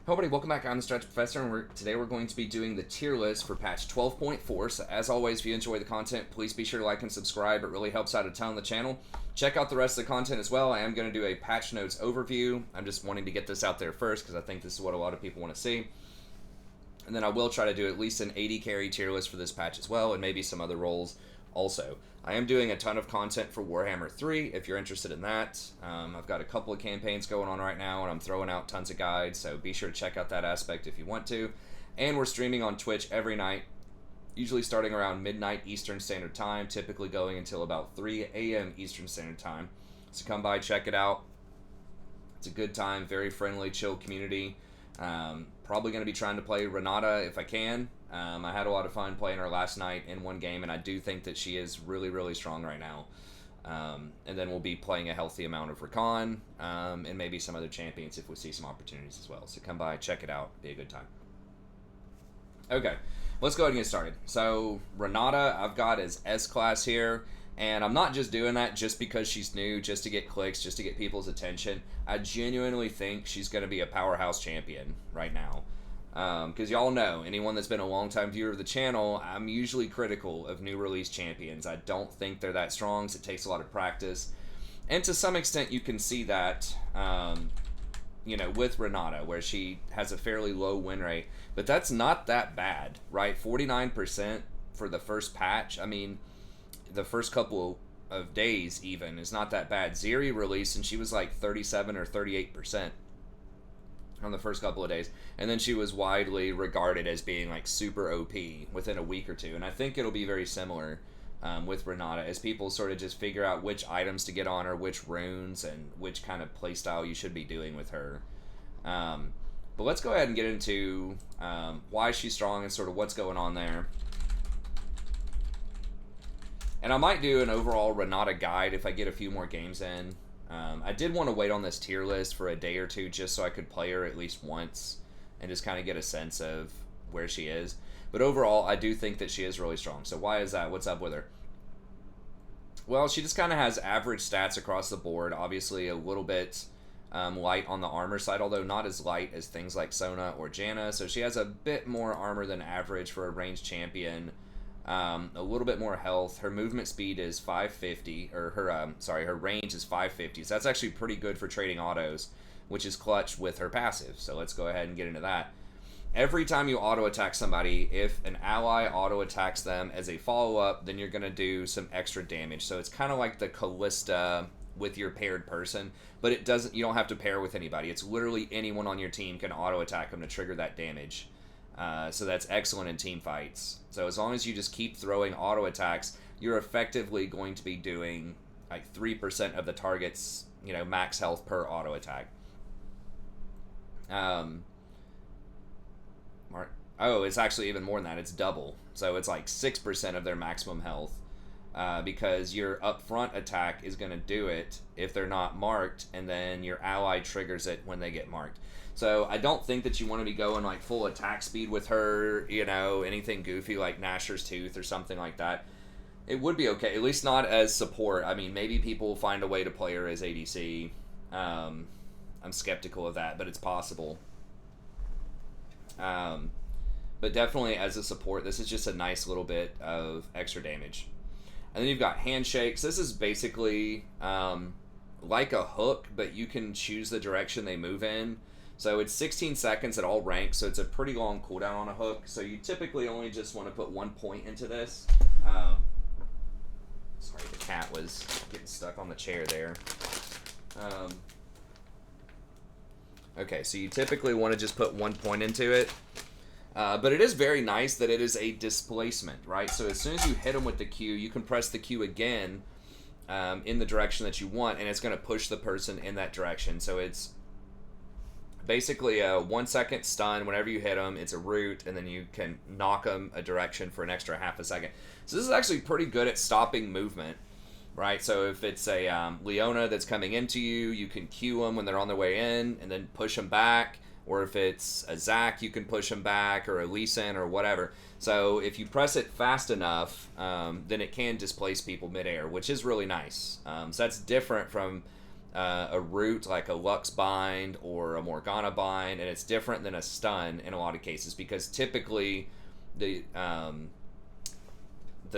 Hello everybody, welcome back. I'm the Stretch Professor, and today we're going to be doing the tier list for patch 12.4. So as always, if you enjoy the content, please be sure to like and subscribe. It really helps out a ton on the channel. Check out the rest of the content as well. I am going to do a patch notes overview. I'm just wanting to get this out there first because I think this is what a lot of people want to see. And then I will try to do at least an 80 carry tier list for this patch as well, and maybe some other roles also. I am doing a ton of content for Warhammer 3, if you're interested in that. I've got a couple of campaigns going on right now, and I'm throwing out tons of guides, so be sure to check out that aspect if you want to. And we're streaming on Twitch every night, usually starting around midnight Eastern Standard Time, typically going until about 3 a.m. Eastern Standard Time. So come by, check it out. It's a good time, very friendly, chill community. Probably going to be trying to play Renata if I can. I had a lot of fun playing her last night in one game, and I do think that she is really, really strong right now. And then we'll be playing a healthy amount of Rakan, and maybe some other champions if we see some opportunities as well. So come by, check it out, be a good time. Okay, let's go ahead and get started. So Renata, I've got as S-Class here. And I'm not just doing that just because she's new, just to get clicks, just to get people's attention. I genuinely think she's going to be a powerhouse champion right now. Because y'all know, anyone that's been a long-time viewer of the channel, I'm usually critical of new release champions. I don't think they're that strong, so it takes a lot of practice. And to some extent, you can see that, with Renata, where she has a fairly low win rate. But that's not that bad, right? 49% for the first patch. I mean, the first couple of days even is not that bad. Zyra released and she was like 37 or 38% on the first couple of days, and then she was widely regarded as being like super OP within a week or two. And I think it'll be very similar with Renata as people sort of just figure out which items to get on her, which runes, and which kind of playstyle you should be doing with her. But let's go ahead and get into why she's strong and sort of what's going on there. And I might do an overall Renata guide if I get a few more games in. I did want to wait on this tier list for a day or two just so I could play her at least once and just kind of get a sense of where she is. But overall, I do think that she is really strong. So why is that? What's up with her? Well, she just kind of has average stats across the board. Obviously, a little bit light on the armor side, although not as light as things like Sona or Janna. So she has a bit more armor than average for a ranged champion. A little bit more health. Her movement speed is 550, or her range is 550. So that's actually pretty good for trading autos, which is clutch with her passive. So let's go ahead and get into that. Every time you auto attack somebody, if an ally auto attacks them as a follow-up, then you're going to do some extra damage. So it's kind of like the Callista with your paired person, but you don't have to pair with anybody. It's literally anyone on your team can auto attack them to trigger that damage. So that's excellent in team fights. So as long as you just keep throwing auto attacks, you're effectively going to be doing like 3% of the target's max health per auto attack. It's actually even more than that. It's double. So it's like 6% of their maximum health, because your upfront attack is going to do it if they're not marked, and then your ally triggers it when they get marked. So I don't think that you want to be going like full attack speed with her, anything goofy like Nashor's Tooth or something like that. It would be okay, at least not as support. I mean, maybe people will find a way to play her as ADC. I'm skeptical of that, but it's possible. But definitely as a support, this is just a nice little bit of extra damage. And then you've got handshakes. This is basically like a hook, but you can choose the direction they move in. So it's 16 seconds at all ranks, so it's a pretty long cooldown on a hook. So you typically only just want to put 1 point into this. Sorry, the cat was getting stuck on the chair there. Okay, so you typically want to just put 1 point into it. But it is very nice that it is a displacement, right? So as soon as you hit them with the Q, you can press the Q again in the direction that you want, and it's going to push the person in that direction. So it's basically a 1 second stun. Whenever you hit them, it's a root, and then you can knock them a direction for an extra half a second. So this is actually pretty good at stopping movement, right? So if it's a Leona that's coming into you, you can Q them when they're on their way in, and then push them back. Or if it's a Zac, you can push them back, or a Lee Sin, or whatever. So if you press it fast enough, then it can displace people midair, which is really nice. So that's different from a root like a Lux Bind or a Morgana Bind, and it's different than a stun in a lot of cases because typically the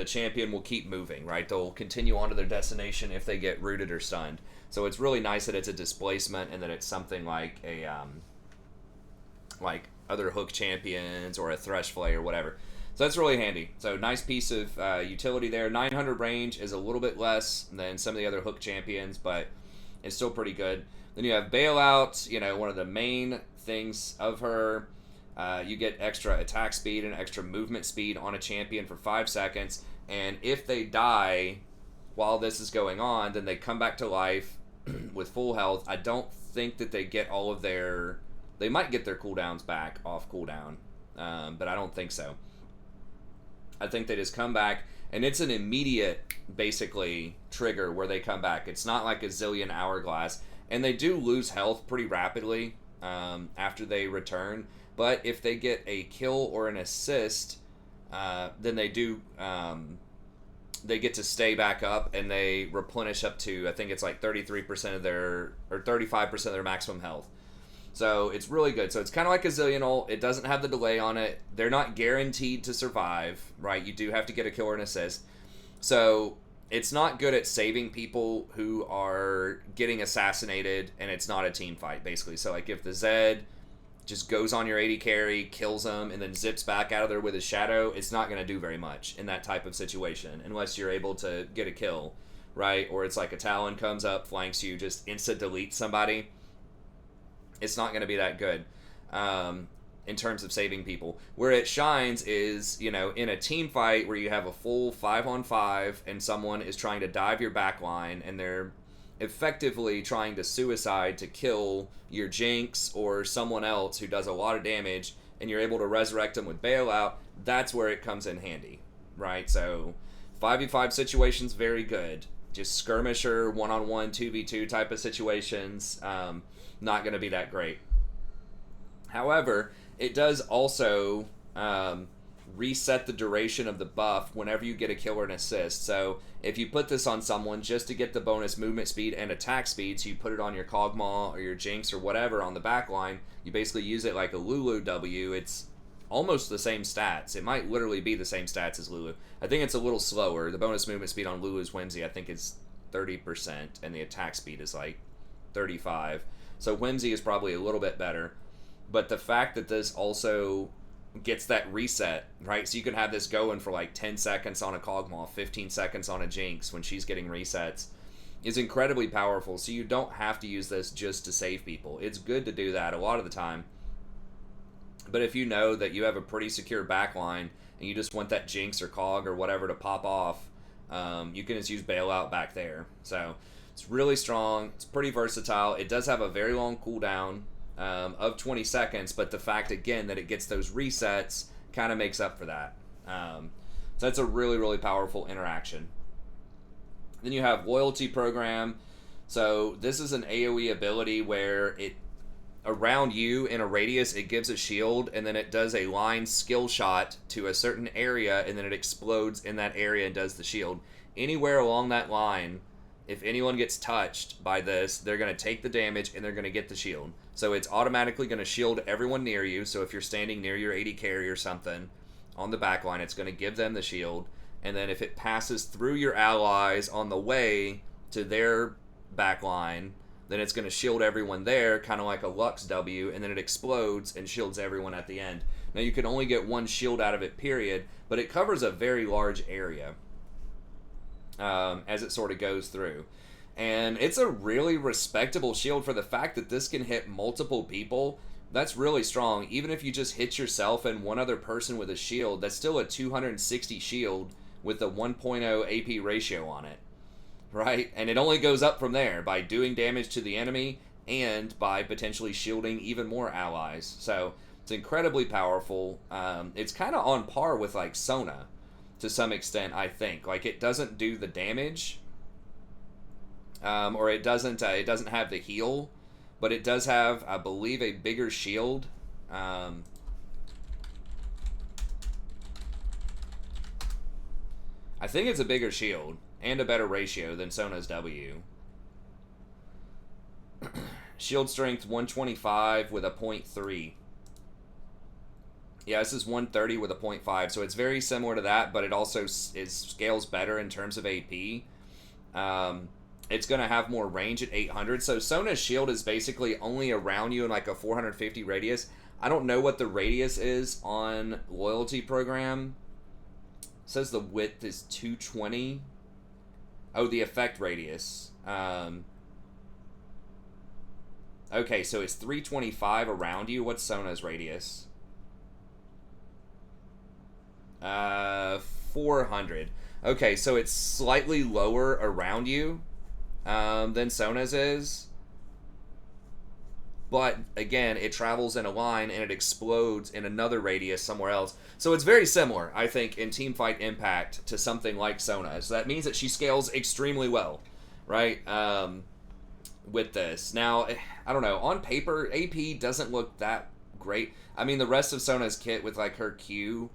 champion will keep moving, right? They'll continue on to their destination if they get rooted or stunned. So it's really nice that it's a displacement and that it's something like a like other hook champions or a Thresh Flay or whatever. So that's really handy. So nice piece of utility there. 900 range is a little bit less than some of the other hook champions, but it's still pretty good. Then you have Bailout, you know, one of the main things of her. You get extra attack speed and extra movement speed on a champion for 5 seconds. And if they die while this is going on, then they come back to life with full health. I don't think that they get all of their... They might get their cooldowns back off cooldown, but I don't think so. I think they just come back, and it's an immediate, basically, trigger where they come back. It's not like a zillion hourglass. And they do lose health pretty rapidly after they return. But if they get a kill or an assist, then they do... they get to stay back up, and they replenish up to, I think it's like 33% of their... or 35% of their maximum health. So it's really good. So it's kind of like a Zillion ult. It doesn't have the delay on it. They're not guaranteed to survive, right? You do have to get a kill or an assist. So it's not good at saving people who are getting assassinated and it's not a team fight, basically. So like if the Zed just goes on your AD carry, kills them, and then zips back out of there with his shadow, it's not going to do very much in that type of situation unless you're able to get a kill, right? Or it's like a Talon comes up, flanks you, just instant delete somebody. It's not going to be that good in terms of saving people. Where it shines is, you know, in a team fight where you have a full 5-on-5 and someone is trying to dive your backline and they're effectively trying to suicide to kill your Jinx or someone else who does a lot of damage, and you're able to resurrect them with Bailout. That's where it comes in handy, right? So 5v5 situations, very good. Just skirmisher, 1-on-1, 2v2 type of situations, not going to be that great. However, it does also reset the duration of the buff whenever you get a kill or an assist. So if you put this on someone just to get the bonus movement speed and attack speed, so you put it on your Kog'Maw or your Jinx or whatever on the back line, you basically use it like a Lulu W. It's almost the same stats. It might literally be the same stats as Lulu. I think it's a little slower. The bonus movement speed on Lulu's Whimsy, I think, is 30%, and the attack speed is like 35%. So Whimsy is probably a little bit better. But the fact that this also gets that reset, right? So you can have this going for like 10 seconds on a Kog'Maw, 15 seconds on a Jinx when she's getting resets, is incredibly powerful. So you don't have to use this just to save people. It's good to do that a lot of the time. But if you know that you have a pretty secure backline and you just want that Jinx or Cog or whatever to pop off, you can just use Bailout back there. So it's really strong. It's pretty versatile. It does have a very long cooldown of 20 seconds, but the fact, again, that it gets those resets kind of makes up for that. So that's a really, really powerful interaction. Then you have Loyalty Program. So this is an AoE ability where it around you in a radius, it gives a shield, and then it does a line skill shot to a certain area, and then it explodes in that area and does the shield. Anywhere along that line, if anyone gets touched by this, they're going to take the damage and they're going to get the shield. So it's automatically going to shield everyone near you. So if you're standing near your AD carry or something on the back line, it's going to give them the shield. And then if it passes through your allies on the way to their back line, then it's going to shield everyone there, kind of like a Lux W, and then it explodes and shields everyone at the end. Now, you can only get one shield out of it, period, but it covers a very large area as it sort of goes through. And it's a really respectable shield for the fact that this can hit multiple people. That's really strong. Even if you just hit yourself and one other person with a shield, that's still a 260 shield with a 1.0 AP ratio on it. Right? And it only goes up from there by doing damage to the enemy and by potentially shielding even more allies. So it's incredibly powerful. It's kind of on par with like Sona to some extent, I think. Like, it doesn't do the damage, or it doesn't have the heal, but it does have, I believe, a bigger shield. I think it's a bigger shield and a better ratio than Sona's W. Shield strength 125 with a 0.3. Yeah, this is 130 with a 0.5, so it's very similar to that, but it also scales better in terms of AP. It's going to have more range at 800, so Sona's shield is basically only around you in like a 450 radius. I don't know what the radius is on Loyalty Program. It says the width is 220. Oh, the effect radius. Okay, so it's 325 around you. What's Sona's radius? 400. Okay, so it's slightly lower around you than Sona's is. But, again, it travels in a line and it explodes in another radius somewhere else. So it's very similar, I think, in teamfight impact to something like Sona. So that means that she scales extremely well, right, with this. Now, I don't know. On paper, AP doesn't look that great. I mean, the rest of Sona's kit with, like, her Q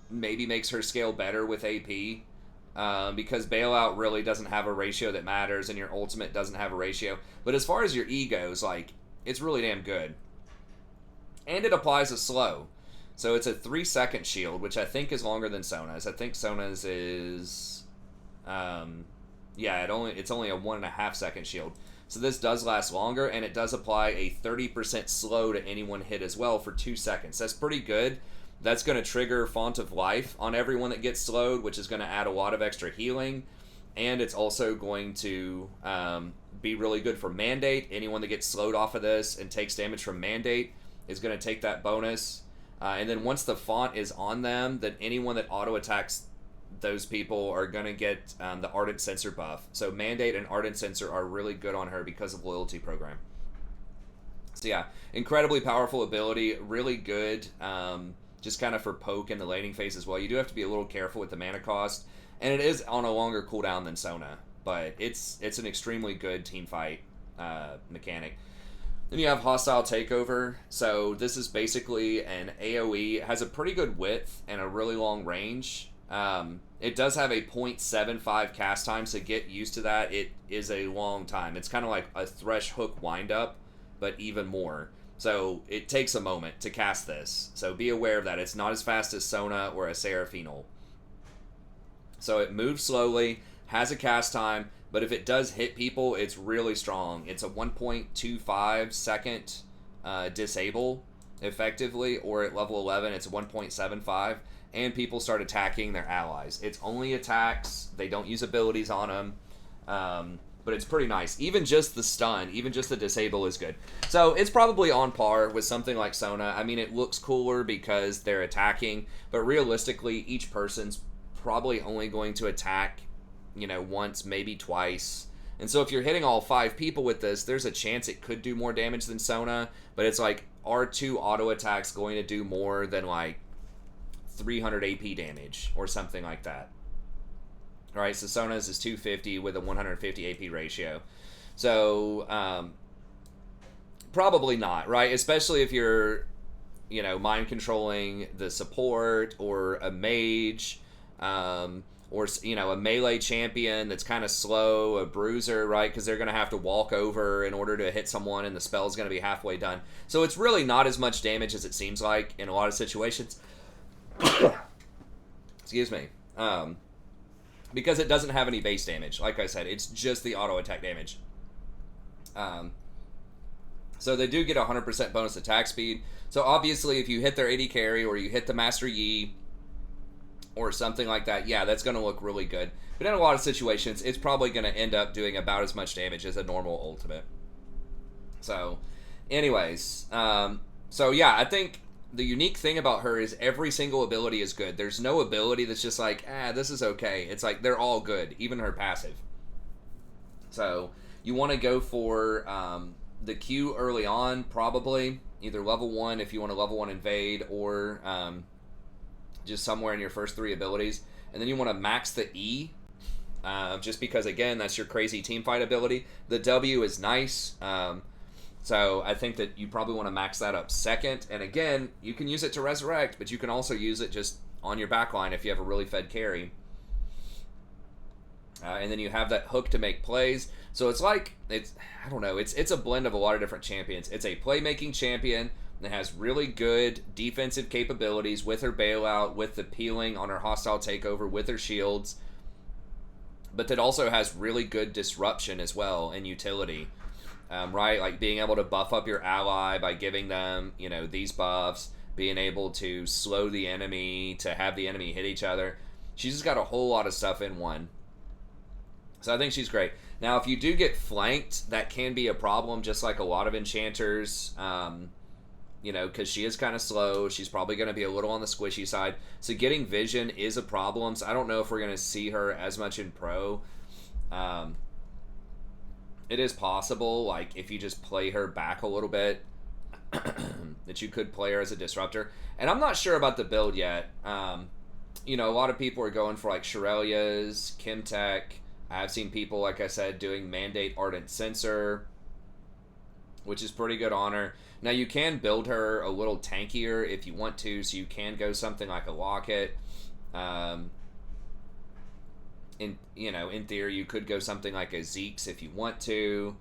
maybe makes her scale better with AP, because Bailout really doesn't have a ratio that matters, and your ultimate doesn't have a ratio. But as far as your E goes, like, it's really damn good. And it applies a slow. So it's a 3-second shield, which I think is longer than Sona's. I think Sona's is, yeah, it's only a 1.5-second shield. So this does last longer, and it does apply a 30% slow to anyone hit as well for 2 seconds. That's pretty good. That's going to trigger Font of Life on everyone that gets slowed, which is going to add a lot of extra healing. And it's also going to be really good for Mandate. Anyone that gets slowed off of this and takes damage from Mandate is going to take that bonus. And then once the font is on them, then anyone that auto-attacks those people are going to get the Ardent Sensor buff. So Mandate and Ardent Sensor are really good on her because of Loyalty Program. So yeah, incredibly powerful ability, really good, just kind of for poke in the laning phase as well. You do have to be a little careful with the mana cost, and it is on a longer cooldown than Sona, but it's an extremely good teamfight mechanic. Then you have Hostile Takeover. So this is basically an AoE. It has a pretty good width and a really long range. It does have a 0.75 cast time, so get used to that. It is a long time. It's kind of like a Thresh Hook wind-up, but even more. So it takes a moment to cast this. So be aware of that. It's not as fast as Sona or a Seraphinal. So it moves slowly, has a cast time, but if it does hit people, it's really strong. It's a 1.25 second disable, effectively, or at level 11, it's 1.75, and people start attacking their allies. It's only attacks. They don't use abilities on them. But it's pretty nice. Even just the stun, even just the disable is good. So it's probably on par with something like Sona. I mean, it looks cooler because they're attacking, but realistically, each person's probably only going to attack, you know, once, maybe twice. And so if you're hitting all 5 people with this, there's a chance it could do more damage than Sona, but it's like, are 2 auto attacks going to do more than like 300 AP damage or something like that? All right, so Sona's is 250 with a 150 AP ratio. So, probably not, right? Especially if you're, you know, mind controlling the support or a mage, or, you know, a melee champion that's kind of slow, a bruiser, right? Because they're going to have to walk over in order to hit someone and the spell's going to be halfway done. So it's really not as much damage as it seems like in a lot of situations. Excuse me. Because it doesn't have any base damage. Like I said, it's just the auto attack damage. So they do get 100% bonus attack speed. So obviously if you hit their AD carry or you hit the Master Yi or something like that, yeah, that's going to look really good. But in a lot of situations, it's probably going to end up doing about as much damage as a normal ultimate. So anyways, so yeah, I think the unique thing about her is every single ability is good. There's no ability that's just like, this is okay. It's like they're all good, even her passive. So you want to go for the Q early on, probably. Either level 1 if you want to level 1 invade, or just somewhere in your first 3 abilities. And then you want to max the E, just because, again, that's your crazy teamfight ability. The W is nice. So I think that you probably want to max that up second. And again, you can use it to resurrect, but you can also use it just on your backline if you have a really fed carry. And then you have that hook to make plays. So it's like, I don't know, it's a blend of a lot of different champions. It's a playmaking champion that has really good defensive capabilities with her bailout, with the peeling on her hostile takeover, with her shields, but that also has really good disruption as well and utility. Right? Like being able to buff up your ally by giving them, these buffs, being able to slow the enemy, to have the enemy hit each other. She's just got a whole lot of stuff in one. So I think she's great. Now, if you do get flanked, that can be a problem, just like a lot of enchanters, because she is kind of slow. She's probably going to be a little on the squishy side. So getting vision is a problem. So I don't know if we're going to see her as much in pro. It is possible, like, if you just play her back a little bit, that you could play her as a disruptor. And I'm not sure about the build yet. A lot of people are going for, like, Shirelia's, Kimtech. I've seen people, like I said, doing Mandate Ardent Sensor, which is pretty good on her. Now, you can build her a little tankier if you want to, so you can go something like a Locket. In theory, you could go something like a Zeke's if you want to.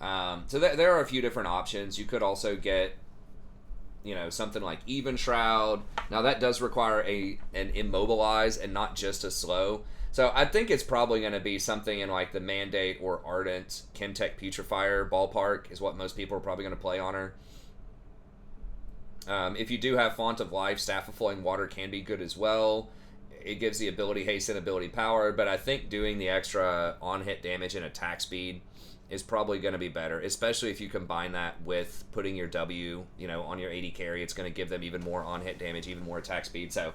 So there are a few different options. You could also get, something like Even Shroud. Now, that does require an Immobilize and not just a slow. So I think it's probably going to be something in like the Mandate or Ardent Chemtech Putrefier ballpark is what most people are probably going to play on her. If you do have Font of Life, Staff of Flowing Water can be good as well. It gives the ability haste and ability power, but I think doing the extra on-hit damage and attack speed is probably going to be better, especially if you combine that with putting your W, on your AD carry. It's going to give them even more on-hit damage, even more attack speed, so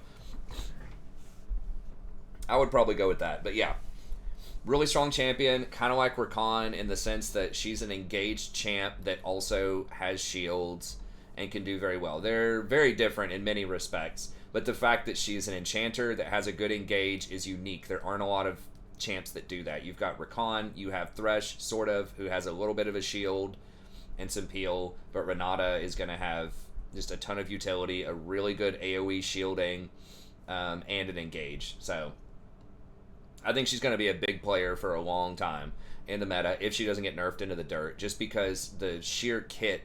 I would probably go with that. But yeah, really strong champion, kind of like Rakan in the sense that she's an engaged champ that also has shields and can do very well. They're very different in many respects, but the fact that she's an enchanter that has a good engage is unique. There aren't a lot of champs that do that. You've got Rakan, you have Thresh, sort of, who has a little bit of a shield and some peel, but Renata is going to have just a ton of utility, a really good AoE shielding, and an engage. So I think she's going to be a big player for a long time in the meta if she doesn't get nerfed into the dirt, just because the sheer kit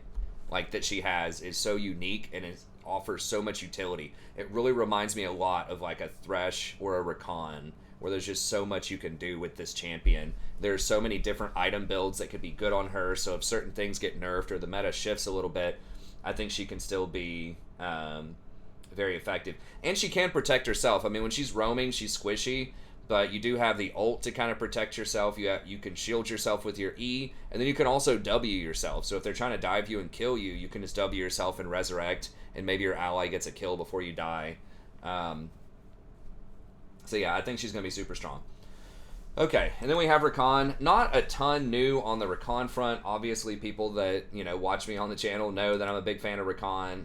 that she has is so unique and it offers so much utility. It really reminds me a lot of like a Thresh or a Rakan, where there's just so much you can do with this champion. There's so many different item builds that could be good on her, so if certain things get nerfed or the meta shifts a little bit, I think she can still be very effective. And she can protect herself. I mean, when she's roaming, she's squishy, but you do have the ult to kind of protect yourself. You can shield yourself with your E, and then you can also W yourself. So if they're trying to dive you and kill you, you can just W yourself and resurrect, and maybe your ally gets a kill before you die. So yeah, I think she's going to be super strong. Okay, and then we have Rakan. Not a ton new on the Rakan front. Obviously, people that watch me on the channel know that I'm a big fan of Rakan.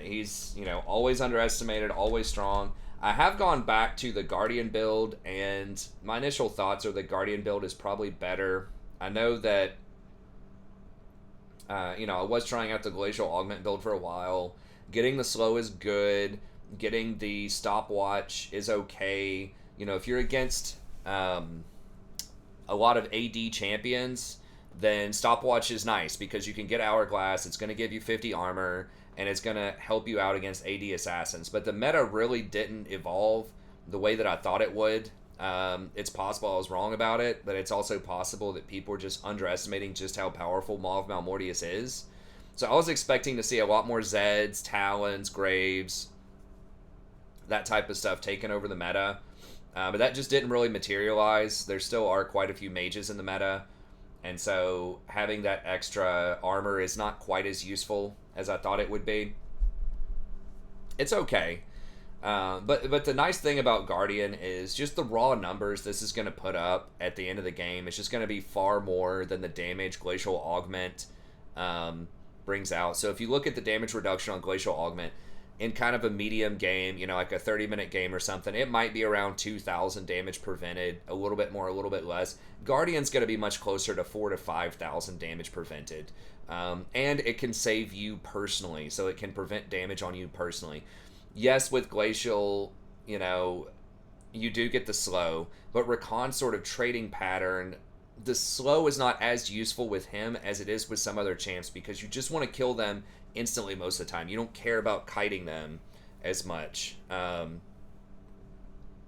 He's always underestimated, always strong. I have gone back to the Guardian build, and my initial thoughts are the Guardian build is probably better. I know that, I was trying out the Glacial Augment build for a while. Getting the slow is good. Getting the stopwatch is okay. If you're against a lot of AD champions, then stopwatch is nice because you can get Hourglass. It's going to give you 50 armor, and it's going to help you out against AD assassins. But the meta really didn't evolve the way that I thought it would. It's possible I was wrong about it, but it's also possible that people are just underestimating just how powerful Maw of Malmortius is. So I was expecting to see a lot more Zeds, Talons, Graves, that type of stuff taken over the meta. But that just didn't really materialize. There still are quite a few mages in the meta, and so having that extra armor is not quite as useful as I thought it would be. It's okay. But the nice thing about Guardian is just the raw numbers this is going to put up at the end of the game. It's just going to be far more than the damage Glacial Augment brings out. So if you look at the damage reduction on Glacial Augment, in kind of a medium game, like a 30-minute game or something, it might be around 2,000 damage prevented, a little bit more, a little bit less. Guardian's going to be much closer to 4,000 to 5,000 damage prevented. And it can save you personally, so it can prevent damage on you personally. Yes, with Glacial, you do get the slow, but Rakan's sort of trading pattern the slow is not as useful with him as it is with some other champs because you just want to kill them instantly most of the time. You don't care about kiting them as much.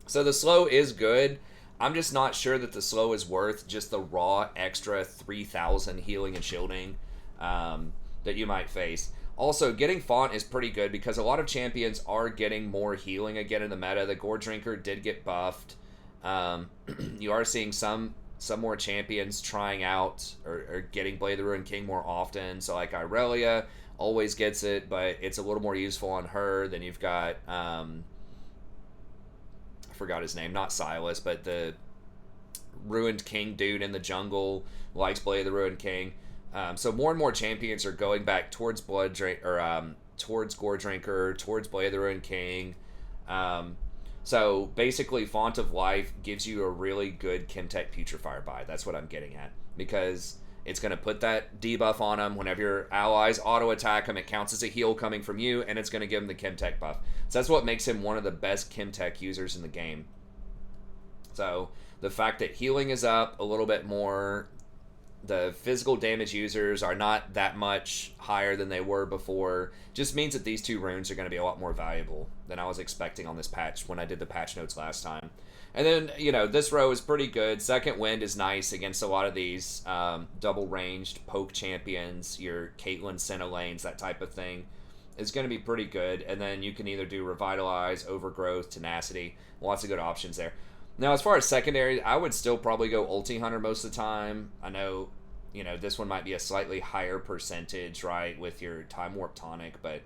So the slow is good. I'm just not sure that the slow is worth just the raw extra 3,000 healing and shielding that you might face. Also, getting Font is pretty good because a lot of champions are getting more healing again in the meta. The Gore Drinker did get buffed. You are seeing some more champions trying out or getting Blade of the Ruined King more often. So like Irelia always gets it, but it's a little more useful on her. Then you've got I forgot his name, not Silas, but the Ruined King dude in the jungle likes Blade of the Ruined King. So more and more champions are going back towards towards Gore Drinker, towards Blade of the Ruined King. So basically, Font of Life gives you a really good Chemtech Putrefier buy. That's what I'm getting at. Because it's going to put that debuff on him. Whenever your allies auto-attack him, it counts as a heal coming from you, and it's going to give him the Chemtech buff. So that's what makes him one of the best Chemtech users in the game. So the fact that healing is up a little bit more, the physical damage users are not that much higher than they were before, just means that these two runes are going to be a lot more valuable than I was expecting on this patch when I did the patch notes last time. And then, you know, this row is pretty good. Second Wind is nice against a lot of these double-ranged poke champions, your Caitlyn, Senna lanes, that type of thing. It's going to be pretty good. And then you can either do Revitalize, Overgrowth, Tenacity. Lots of good options there. Now, as far as secondary, I would still probably go Ulti Hunter most of the time. I know, you know, this one might be a slightly higher percentage, right, with your Time Warp Tonic, but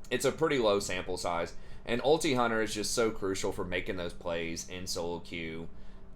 it's a pretty low sample size. And Ulti Hunter is just so crucial for making those plays in solo queue.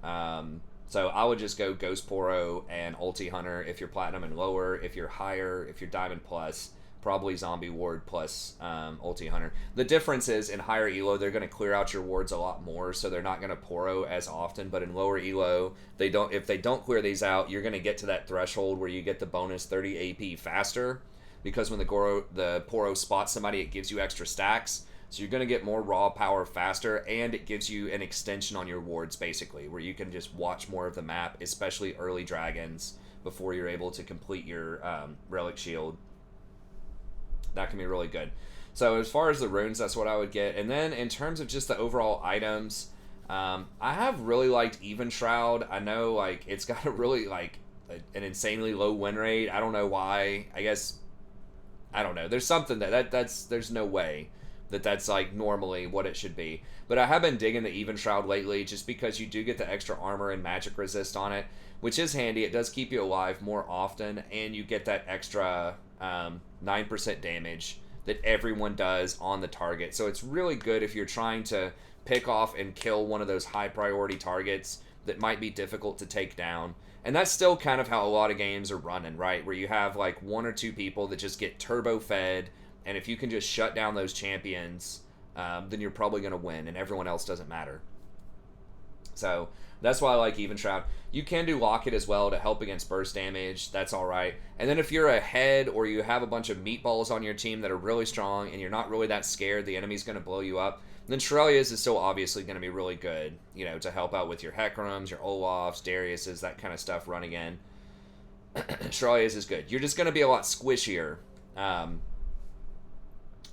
So I would just go Ghost Poro and Ulti Hunter if you're Platinum and lower. If you're higher, if you're Diamond Plus, probably Zombie Ward plus Ulti Hunter. The difference is in higher elo, they're going to clear out your wards a lot more, so they're not going to Poro as often. But in lower elo, if they don't clear these out, you're going to get to that threshold where you get the bonus 30 AP faster, because when the Poro spots somebody, it gives you extra stacks. So you're going to get more raw power faster, and it gives you an extension on your wards, basically, where you can just watch more of the map, especially early dragons, before you're able to complete your Relic Shield. That can be really good. So as far as the runes, that's what I would get. And then in terms of just the overall items, I have really liked Even Shroud. I know, like, it's got a really, like, an insanely low win rate. I don't know why. I guess, I don't know. There's something there's no way that's like normally what it should be. But I have been digging the Even Shroud lately just because you do get the extra armor and magic resist on it, which is handy. It does keep you alive more often, and you get that extra 9% damage that everyone does on the target. So it's really good if you're trying to pick off and kill one of those high priority targets that might be difficult to take down. And that's still kind of how a lot of games are running, right? Where you have like one or two people that just get turbo fed, and if you can just shut down those champions, then you're probably going to win, and everyone else doesn't matter. So that's why I like Even Shroud. You can do Locket as well to help against burst damage. That's all right. And then if you're ahead or you have a bunch of meatballs on your team that are really strong and you're not really that scared the enemy's going to blow you up, then Shirelia's is still obviously going to be really good, you know, to help out with your Hecarim's, your Olaf's, Darius's, that kind of stuff running in. Shirelia's is good. You're just going to be a lot squishier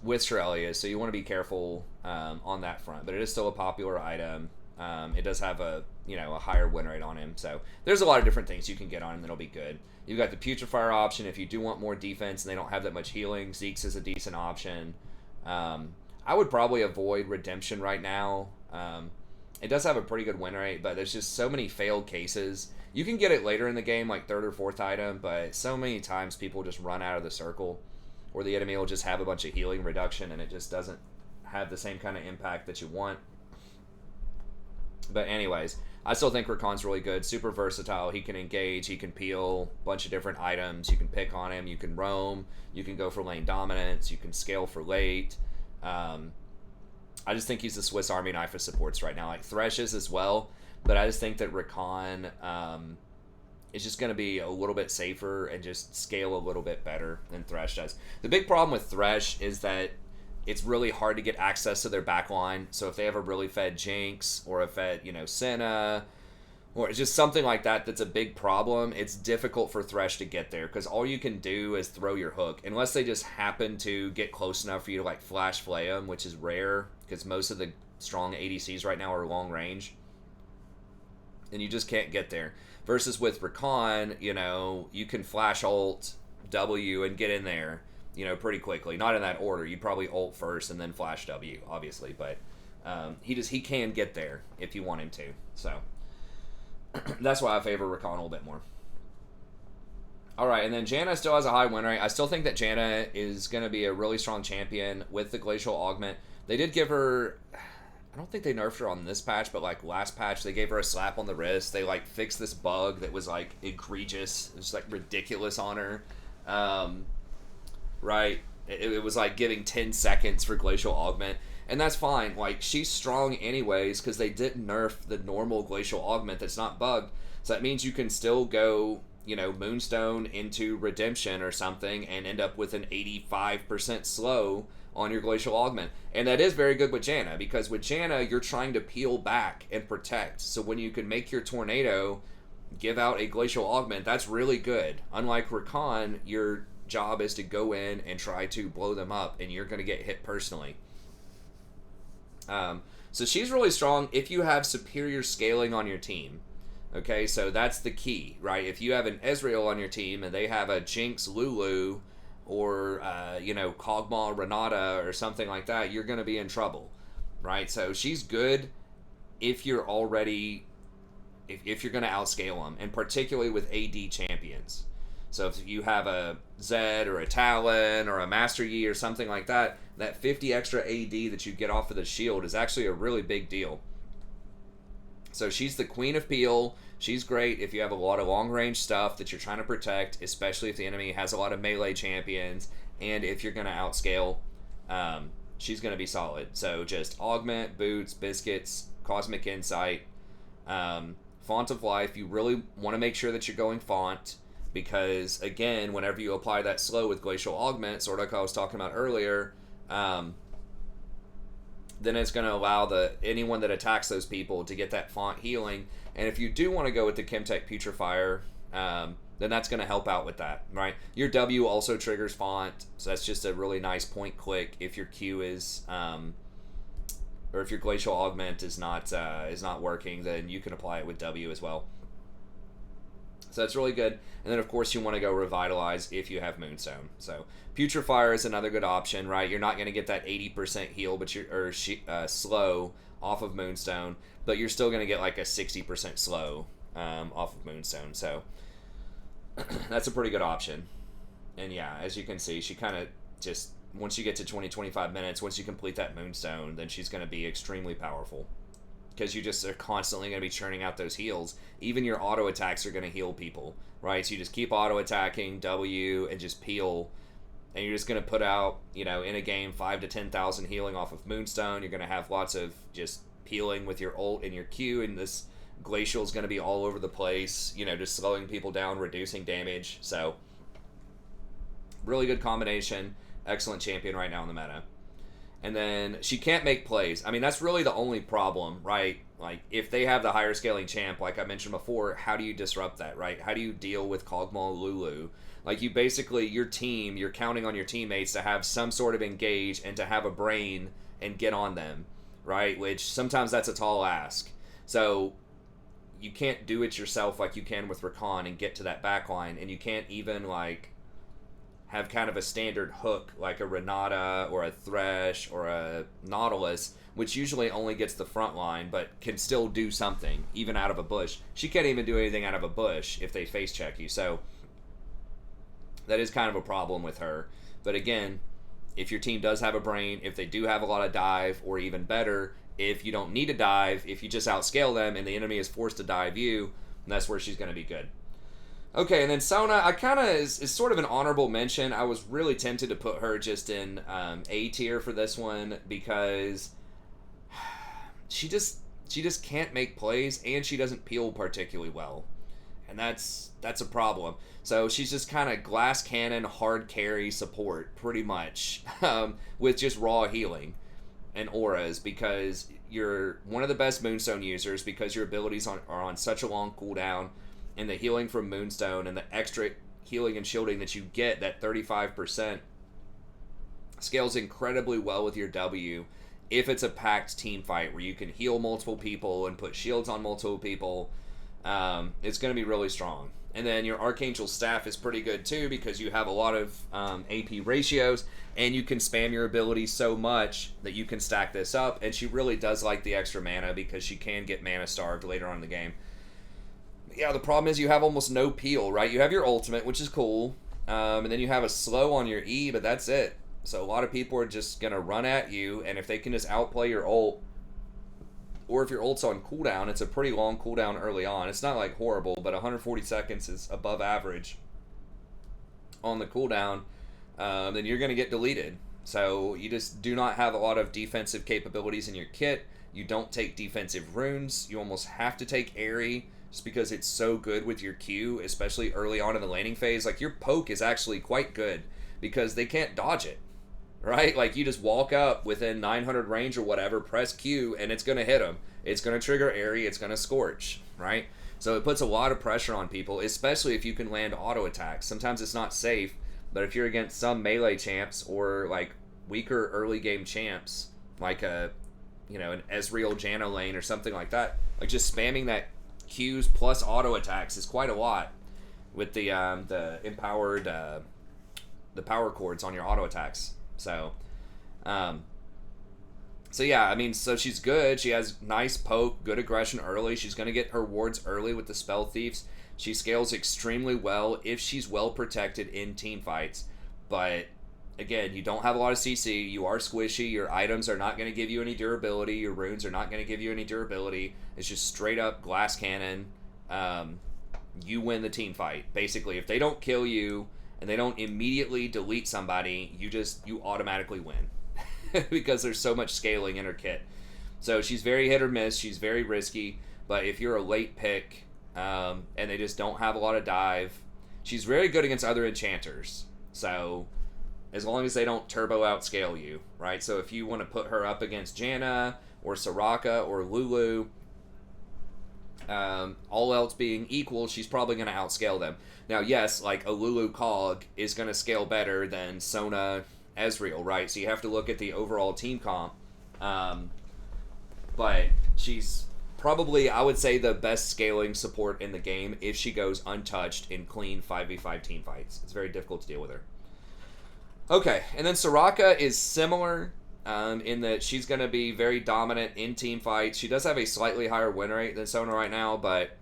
with Shirelia's, so you want to be careful on that front. But it is still a popular item. It does have a higher win rate on him, so there's a lot of different things you can get on him that'll be good. You've got the Putrefier option if you do want more defense and they don't have that much healing. Zeke's is a decent option. I would probably avoid Redemption right now. It does have a pretty good win rate, but there's just so many failed cases. You can get it later in the game, like third or fourth item, but so many times people just run out of the circle, or the enemy will just have a bunch of healing reduction and it just doesn't have the same kind of impact that you want. But anyways, I still think Rakan's really good. Super versatile. He can engage. He can peel a bunch of different items. You can pick on him. You can roam. You can go for lane dominance. You can scale for late. I just think he's the Swiss Army knife of supports right now. Like Thresh is as well. But I just think that Rakan is just going to be a little bit safer and just scale a little bit better than Thresh does. The big problem with Thresh is that it's really hard to get access to their backline. So if they have a really fed Jinx or a fed, Senna or just something like that that's a big problem, it's difficult for Thresh to get there because all you can do is throw your hook. Unless they just happen to get close enough for you to like flash flay them, which is rare because most of the strong ADCs right now are long range. And you just can't get there. Versus with Rakan, you know, you can flash ult W and get in there, you know, pretty quickly. Not in that order. You probably ult first and then flash W, obviously, but he can get there if you want him to. So that's why I favor Rakan a little bit more. All right, and then Janna still has a high win rate. I still think that Janna is going to be a really strong champion with the Glacial Augment. They did give her, I don't think they nerfed her on this patch, but like last patch, they gave her a slap on the wrist. They like fixed this bug that was like egregious. It was like ridiculous on her. Right? It was like giving 10 seconds for Glacial Augment. And that's fine. Like, she's strong anyways because they didn't nerf the normal Glacial Augment that's not bugged. So that means you can still go, you know, Moonstone into Redemption or something and end up with an 85% slow on your Glacial Augment. And that is very good with Janna because with Janna, you're trying to peel back and protect. So when you can make your Tornado give out a Glacial Augment, that's really good. Unlike Rakan, your job is to go in and try to blow them up and you're going to get hit personally. So she's really strong if you have superior scaling on your team. Okay, so that's the key, right? If you have an Ezreal on your team and they have a Jinx Lulu or, you know, Kog'Maw Renata or something like that, you're going to be in trouble, right? So she's good if you're already, if you're going to outscale them, and particularly with AD champions. So if you have a Zed or a Talon or a Master Yi or something like that, that 50 extra AD that you get off of the shield is actually a really big deal. So she's the queen of peel. She's great if you have a lot of long-range stuff that you're trying to protect, especially if the enemy has a lot of melee champions, and if you're going to outscale, she's going to be solid. So just Augment, Boots, Biscuits, Cosmic Insight, Font of Life. You really want to make sure that you're going Font, because, again, whenever you apply that slow with Glacial Augment, sort of like I was talking about earlier, then it's going to allow anyone that attacks those people to get that Font healing. And if you do want to go with the Chemtech Putrefier, then that's going to help out with that, right? Your W also triggers Font, so that's just a really nice point click if your Q is, or if your Glacial Augment is not working, then you can apply it with W as well. So that's really good. And then, of course, you want to go Revitalize if you have Moonstone. So Putrefier is another good option, right? You're not going to get that 80% heal slow off of Moonstone, but you're still going to get like a 60% slow off of Moonstone. So that's a pretty good option. And yeah, as you can see, she kind of just, once you get to 20-25 minutes, once you complete that Moonstone, then she's going to be extremely powerful. Because you just are constantly going to be churning out those heals. Even your auto attacks are going to heal people, right? So you just keep auto attacking W and just peel, and you're just going to put out, you know, in a game 5,000 to 10,000 healing off of Moonstone. You're going to have lots of just peeling with your ult and your Q, and this Glacial is going to be all over the place, you know, just slowing people down, reducing damage. So really good combination. Excellent champion right now in the meta. And then she can't make plays. I mean, that's really the only problem, right? Like, if they have the higher scaling champ, like I mentioned before, how do you disrupt that, right? How do you deal with Kog'Maw Lulu? Like, you basically, your team, you're counting on your teammates to have some sort of engage and to have a brain and get on them, right? Which sometimes that's a tall ask. So you can't do it yourself like you can with Rakan and get to that backline, and you can't even, like, have kind of a standard hook like a Renata or a Thresh or a Nautilus, which usually only gets the front line but can still do something, even out of a bush. She can't even do anything out of a bush if they face check you, so that is kind of a problem with her. But again, if your team does have a brain, if they do have a lot of dive, or even better, if you don't need a dive, if you just outscale them and the enemy is forced to dive you, that's where she's going to be good. Okay, and then Sona, I kind of is sort of an honorable mention. I was really tempted to put her just in A tier for this one because she just can't make plays and she doesn't peel particularly well, and that's a problem. So she's just kind of glass cannon, hard carry support, pretty much, with just raw healing. and auras because you're one of the best Moonstone users because your abilities are on such a long cooldown, and the healing from Moonstone and the extra healing and shielding that you get, that 35%, scales incredibly well with your W if it's a packed team fight where you can heal multiple people and put shields on multiple people. It's going to be really strong. And then your Archangel Staff is pretty good too because you have a lot of AP ratios, and you can spam your abilities so much that you can stack this up. And she really does like the extra mana because she can get mana starved later on in the game. Yeah, the problem is you have almost no peel, right? You have your ultimate, which is cool, and then you have a slow on your E, but that's it. So a lot of people are just going to run at you, and if they can just outplay your ult, or if your ult's on cooldown, it's a pretty long cooldown early on. It's not like horrible, but 140 seconds is above average on the cooldown, then you're going to get deleted. So you just do not have a lot of defensive capabilities in your kit. You don't take defensive runes. You almost have to take Airy just because it's so good with your Q, especially early on in the laning phase. Like, your poke is actually quite good because they can't dodge it, right? Like, you just walk up within 900 range or whatever, press Q, and it's going to hit them. It's going to trigger Airy. It's going to Scorch, right? So it puts a lot of pressure on people, especially if you can land auto attacks. Sometimes it's not safe, but if you're against some melee champs or, like, weaker early game champs, like an Ezreal Janna lane or something like that, like, just spamming that Qs plus auto attacks is quite a lot with the empowered the power chords on your auto attacks. So yeah, I mean, so she's good. She has nice poke, good aggression early. She's going to get her wards early with the Spell Thieves. She scales extremely well if she's well protected in team fights. But again, you don't have a lot of CC. You are squishy. Your items are not going to give you any durability. Your runes are not going to give you any durability. It's just straight up glass cannon. You win the team fight. Basically, if they don't kill you and they don't immediately delete somebody, you automatically win because there's so much scaling in her kit. So she's very hit or miss. She's very risky. But if you're a late pick and they just don't have a lot of dive, she's very good against other enchanters. So as long as they don't turbo outscale you, right? So if you want to put her up against Janna or Soraka or Lulu, all else being equal, she's probably going to outscale them. Now, yes, like a Lulu Cog is going to scale better than Sona Ezreal, right? So you have to look at the overall team comp. But she's probably, I would say, the best scaling support in the game if she goes untouched in clean 5v5 team fights. It's very difficult to deal with her. Okay, and then Soraka is similar in that she's going to be very dominant in team fights. She does have a slightly higher win rate than Sona right now, but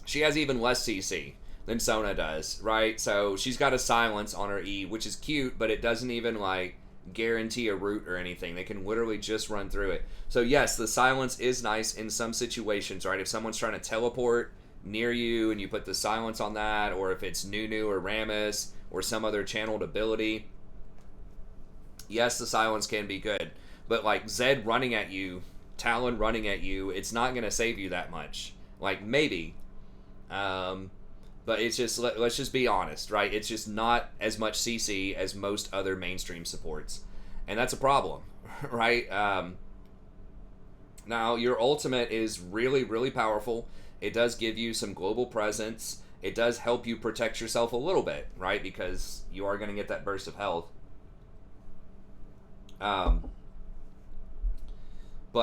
she has even less CC than Sona does, right? So she's got a silence on her E, which is cute, but it doesn't even, like, guarantee a route or anything. They can literally just run through it. So yes, the silence is nice in some situations, right? If someone's trying to teleport near you and you put the silence on that, or if it's Nunu or Rammus or some other channeled ability, yes, the silence can be good. But like Zed running at you, Talon running at you, it's not going to save you that much. Like, maybe. But it's just, let's just be honest, right? It's just not as much CC as most other mainstream supports. And that's a problem, right? Now, your ultimate is really, really powerful. It does give you some global presence. It does help you protect yourself a little bit, right? Because you are going to get that burst of health. But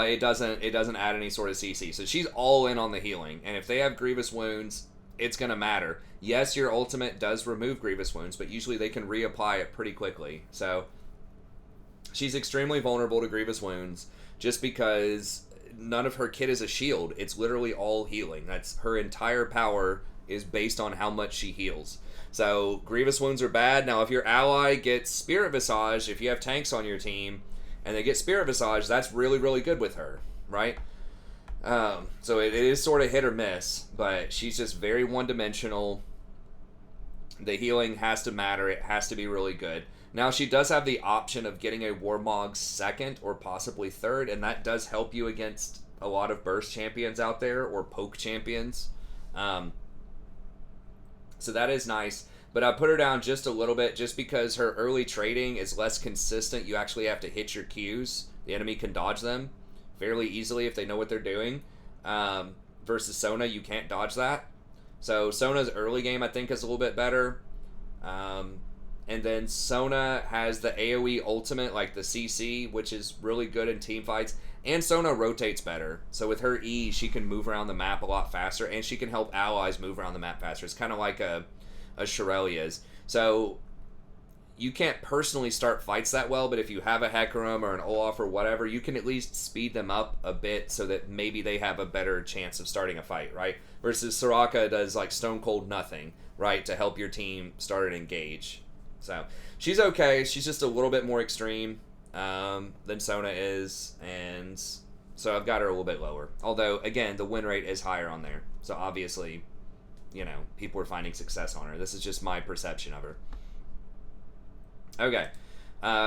it doesn't add any sort of CC. So she's all in on the healing. And if they have grievous wounds, it's going to matter. Yes, your ultimate does remove grievous wounds, but usually they can reapply it pretty quickly. So she's extremely vulnerable to grievous wounds just because none of her kit is a shield. It's literally all healing. That's her entire power is based on how much she heals. So grievous wounds are bad. Now, if your ally gets Spirit Visage, if you have tanks on your team and they get Spirit Visage, that's really, really good with her, right? So it is sort of hit or miss, but she's just very one-dimensional. The healing has to matter. It has to be really good. Now, she does have the option of getting a Warmog second or possibly third, and that does help you against a lot of burst champions out there or poke champions. So that is nice. But I put her down just a little bit just because her early trading is less consistent. You actually have to hit your Qs. The enemy can dodge them fairly easily if they know what they're doing. Versus Sona, you can't dodge that. So Sona's early game, I think, is a little bit better. And then Sona has the AoE ultimate, like the CC, which is really good in team fights. And Sona rotates better. So with her E, she can move around the map a lot faster, and she can help allies move around the map faster. It's kind of like a Shirley is. So you can't personally start fights that well, but if you have a Hecarim or an Olaf or whatever, you can at least speed them up a bit so that maybe they have a better chance of starting a fight, right? Versus Soraka does like stone cold nothing, right, to help your team start and engage. So she's okay. She's just a little bit more extreme than Sona is, and so I've got her a little bit lower. Although, again, the win rate is higher on there. So obviously, you know, people are finding success on her. This is just my perception of her. Okay.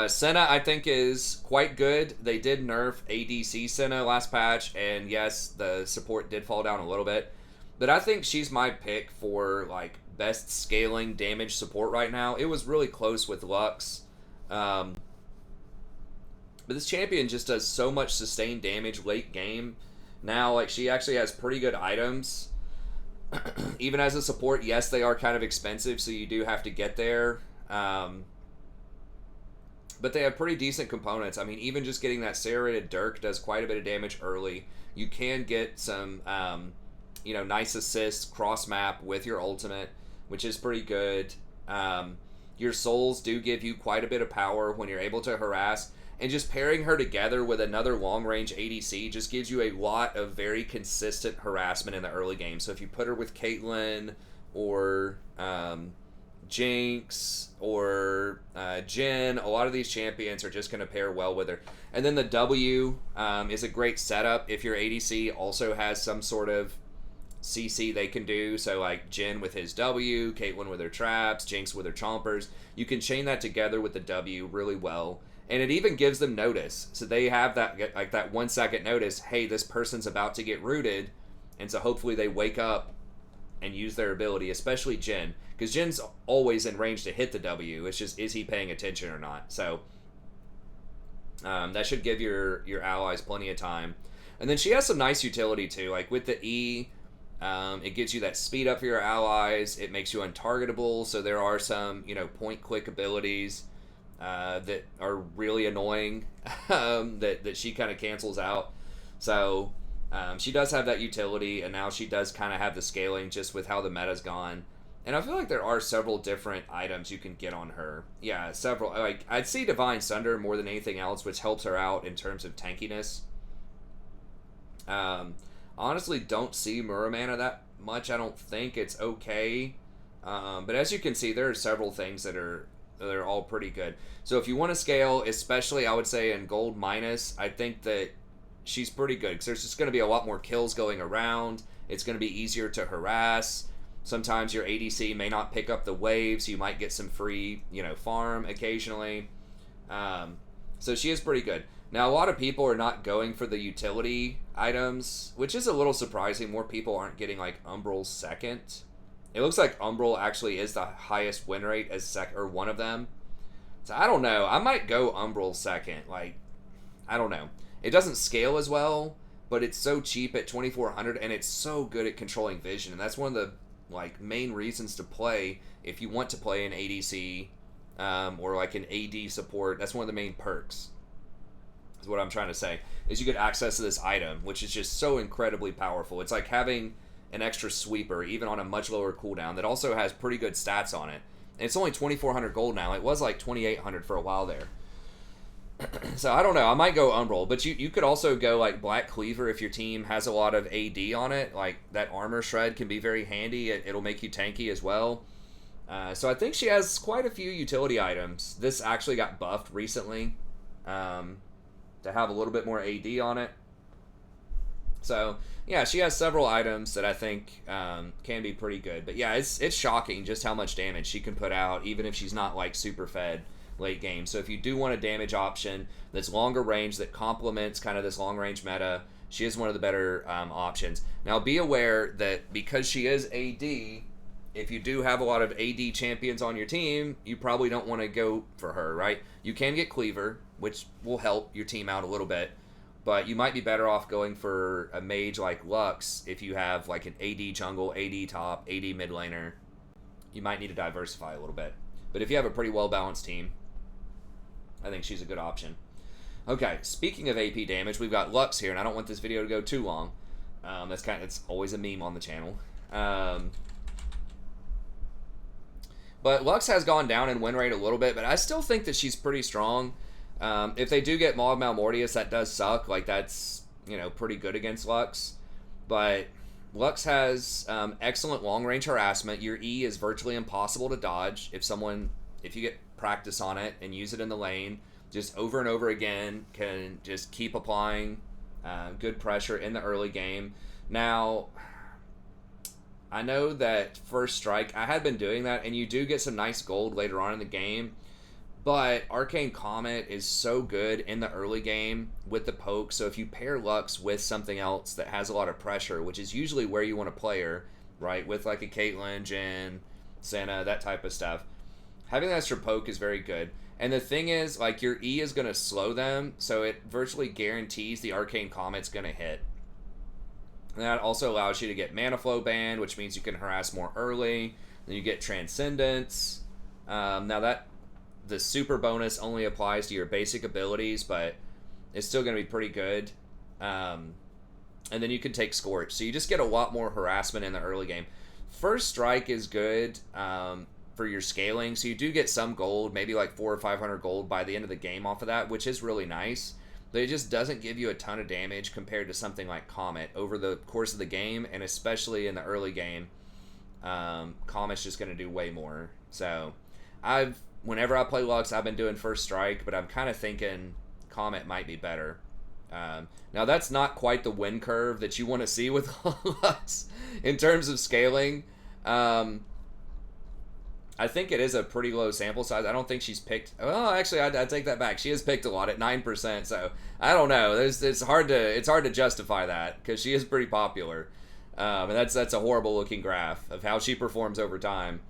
Senna, I think, is quite good. They did nerf ADC Senna last patch, and yes, the support did fall down a little bit. But I think she's my pick for, like, best scaling damage support right now. It was really close with Lux. But this champion just does so much sustained damage late game. Now, like, she actually has pretty good items. Even as a support, yes, they are kind of expensive, so you do have to get there. But they have pretty decent components. I mean, even just getting that serrated Dirk does quite a bit of damage early. You can get some, you know, nice assists cross-map with your ultimate, which is pretty good. Your souls do give you quite a bit of power when you're able to harass. And just pairing her together with another long-range ADC just gives you a lot of very consistent harassment in the early game. So if you put her with Caitlyn or Jinx or Jhin, a lot of these champions are just going to pair well with her. And then the W is a great setup if your ADC also has some sort of CC they can do. So like Jhin with his W, Caitlyn with her traps, Jinx with her chompers. You can chain that together with the W really well. And it even gives them notice. So they have that, like, that 1 second notice, hey, this person's about to get rooted. And so hopefully they wake up and use their ability, especially Jhin. Because Jin's always in range to hit the W. It's just, is he paying attention or not? So that should give your allies plenty of time. And then she has some nice utility too. Like with the E, it gives you that speed up for your allies. It makes you untargetable. So there are some, you know, point click abilities that are really annoying that she kind of cancels out. So she does have that utility, and now she does kind of have the scaling just with how the meta's gone. And I feel like there are several different items you can get on her. Yeah, several. Like, I'd see Divine Sunder more than anything else, which helps her out in terms of tankiness. Honestly, don't see Muramana that much. I don't think it's okay. But as you can see, there are several things that are all pretty good. So if you want to scale, especially I would say in gold minus, I think that she's pretty good because there's just going to be a lot more kills going around. It's going to be easier to harass. Sometimes your ADC may not pick up the waves. You might get some free, you know, farm occasionally. So she is pretty good. Now, a lot of people are not going for the utility items, which is a little surprising. More people aren't getting, like, Umbral's second. It looks like Umbral actually is the highest win rate as or one of them. So I don't know. I might go Umbral second. Like, I don't know. It doesn't scale as well, but it's so cheap at 2,400, and it's so good at controlling vision. And that's one of the, like, main reasons to play if you want to play an ADC or like an AD support. That's one of the main perks. Is what I'm trying to say. Is you get access to this item, which is just so incredibly powerful. It's like having an extra sweeper, even on a much lower cooldown, that also has pretty good stats on it. And it's only 2,400 gold now. It was like 2,800 for a while there. So I don't know. I might go Umbral, but you could also go like Black Cleaver if your team has a lot of AD on it. Like that armor shred can be very handy. It'll make you tanky as well. So I think she has quite a few utility items. This actually got buffed recently to have a little bit more AD on it. So yeah, she has several items that I think can be pretty good. But yeah, it's shocking just how much damage she can put out, even if she's not like super fed late game. So if you do want a damage option that's longer range, that complements kind of this long range meta, she is one of the better options. Now be aware that because she is AD, if you do have a lot of AD champions on your team, you probably don't want to go for her, right? You can get Cleaver, which will help your team out a little bit, but you might be better off going for a mage like Lux if you have like an AD jungle, AD top, AD mid laner. You might need to diversify a little bit. But if you have a pretty well-balanced team, I think she's a good option. Okay, speaking of AP damage, we've got Lux here, and I don't want this video to go too long. It's always a meme on the channel. But Lux has gone down in win rate a little bit, but I still think that she's pretty strong. If they do get Maul Malmortius, that does suck. Like, that's, pretty good against Lux. But Lux has excellent long-range harassment. Your E is virtually impossible to dodge if you get practice on it and use it in the lane, just over and over again, can just keep applying good pressure in the early game. Now, I know that first strike, I had been doing that, and you do get some nice gold later on in the game, but Arcane Comet is so good in the early game with the poke, so if you pair Lux with something else that has a lot of pressure, which is usually where you want to play her, right, with like a Caitlyn, Jen, Senna, that type of stuff, having that extra poke is very good. And the thing is, like, your E is going to slow them, so it virtually guarantees the Arcane Comet's going to hit. And that also allows you to get Mana Flow banned, which means you can harass more early. Then you get Transcendence. Now the super bonus only applies to your basic abilities, but it's still going to be pretty good. And then you can take Scorch. So you just get a lot more harassment in the early game. First Strike is good for your scaling. So you do get some gold, maybe like 400 or 500 gold by the end of the game off of that, which is really nice. But it just doesn't give you a ton of damage compared to something like Comet over the course of the game, and especially in the early game. Comet's just going to do way more. So whenever I play Lux, I've been doing First Strike, but I'm kind of thinking Comet might be better. Now that's not quite the win curve that you want to see with Lux in terms of scaling. I think it is a pretty low sample size. I don't think she's picked. Oh, actually, I take that back. She has picked a lot at 9%. So I don't know. It's hard to justify that because she is pretty popular, and that's a horrible looking graph of how she performs over time.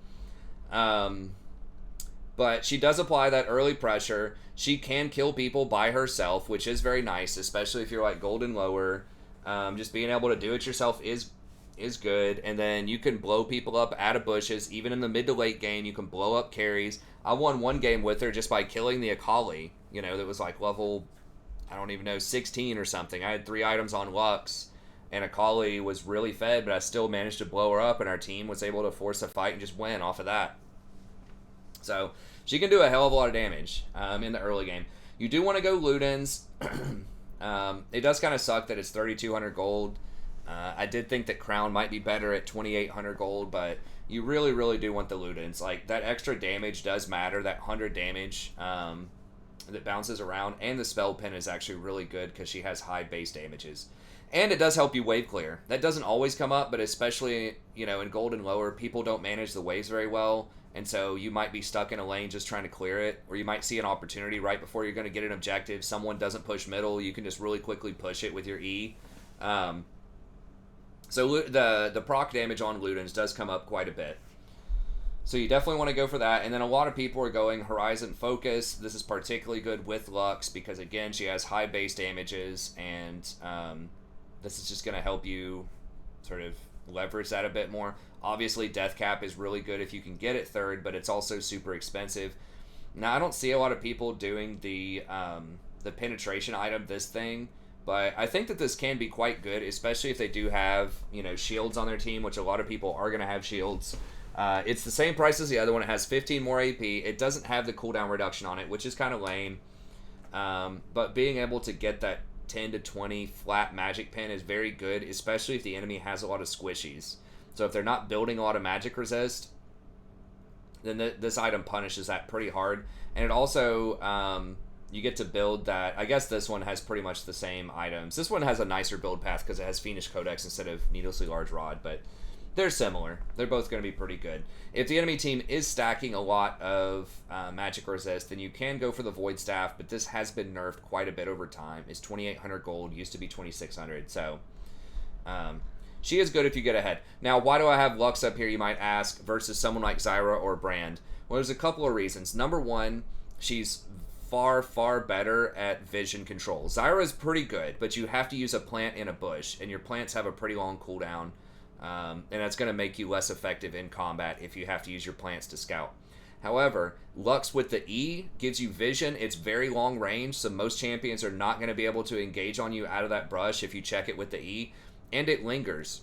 But she does apply that early pressure. She can kill people by herself, which is very nice, especially if you're like gold and lower. Just being able to do it yourself is good, and then you can blow people up out of bushes. Even in the mid to late game, you can blow up carries. I won one game with her just by killing the Akali, that was like level, I don't even know, 16 or something. I had 3 items on Lux, and Akali was really fed, but I still managed to blow her up, and our team was able to force a fight and just win off of that. So she can do a hell of a lot of damage in the early game. You do want to go Ludens. It does kind of suck that it's 3,200 gold. I did think that Crown might be better at 2,800 gold, but you really, really do want the Ludens. Like, that extra damage does matter, that 100 damage that bounces around, and the spell pin is actually really good because she has high base damages. And it does help you wave clear. That doesn't always come up, but especially, in gold and lower, people don't manage the waves very well, and so you might be stuck in a lane just trying to clear it, or you might see an opportunity right before you're going to get an objective. Someone doesn't push middle, you can just really quickly push it with your E. So the proc damage on Ludens does come up quite a bit. So you definitely want to go for that. And then a lot of people are going Horizon Focus. This is particularly good with Lux because, again, she has high base damages. And this is just going to help you sort of leverage that a bit more. Obviously, Death Cap is really good if you can get it third, but it's also super expensive. Now, I don't see a lot of people doing the penetration item, this thing. But I think that this can be quite good, especially if they do have, shields on their team, which a lot of people are going to have shields. It's the same price as the other one. It has 15 more AP. It doesn't have the cooldown reduction on it, which is kind of lame. But being able to get that 10 to 20 flat magic pin is very good, especially if the enemy has a lot of squishies. So if they're not building a lot of magic resist, then this item punishes that pretty hard. And it also... you get to build that. I guess this one has pretty much the same items. This one has a nicer build path because it has Fiendish Codex instead of Needlessly Large Rod, but they're similar. They're both going to be pretty good. If the enemy team is stacking a lot of magic resist, then you can go for the Void Staff, but this has been nerfed quite a bit over time. It's 2,800 gold, used to be 2,600, so She is good if you get ahead. Now, why do I have Lux up here, you might ask, versus someone like Zyra or Brand? Well, there's a couple of reasons. Number one, she's far, far better at vision control. Zyra is pretty good, but you have to use a plant in a bush, and your plants have a pretty long cooldown, and that's going to make you less effective in combat if you have to use your plants to scout. However, Lux with the E gives you vision. It's very long range, so most champions are not going to be able to engage on you out of that brush if you check it with the E, and it lingers.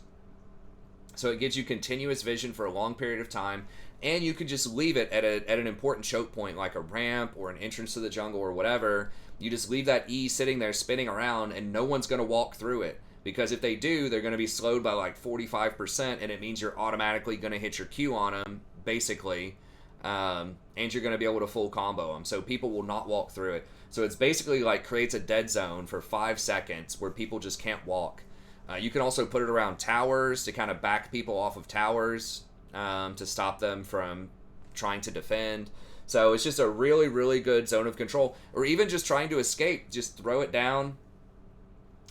So it gives you continuous vision for a long period of time, and you can just leave it at an important choke point like a ramp or an entrance to the jungle or whatever. You just leave that E sitting there spinning around, and no one's going to walk through it. Because if they do, they're going to be slowed by like 45%, and it means you're automatically going to hit your Q on them, basically. And you're going to be able to full combo them. So people will not walk through it. So it's basically like creates a dead zone for 5 seconds where people just can't walk. You can also put it around towers to kind of back people off of towers to stop them from trying to defend. So it's just a really, really good zone of control. Or even just trying to escape. Just throw it down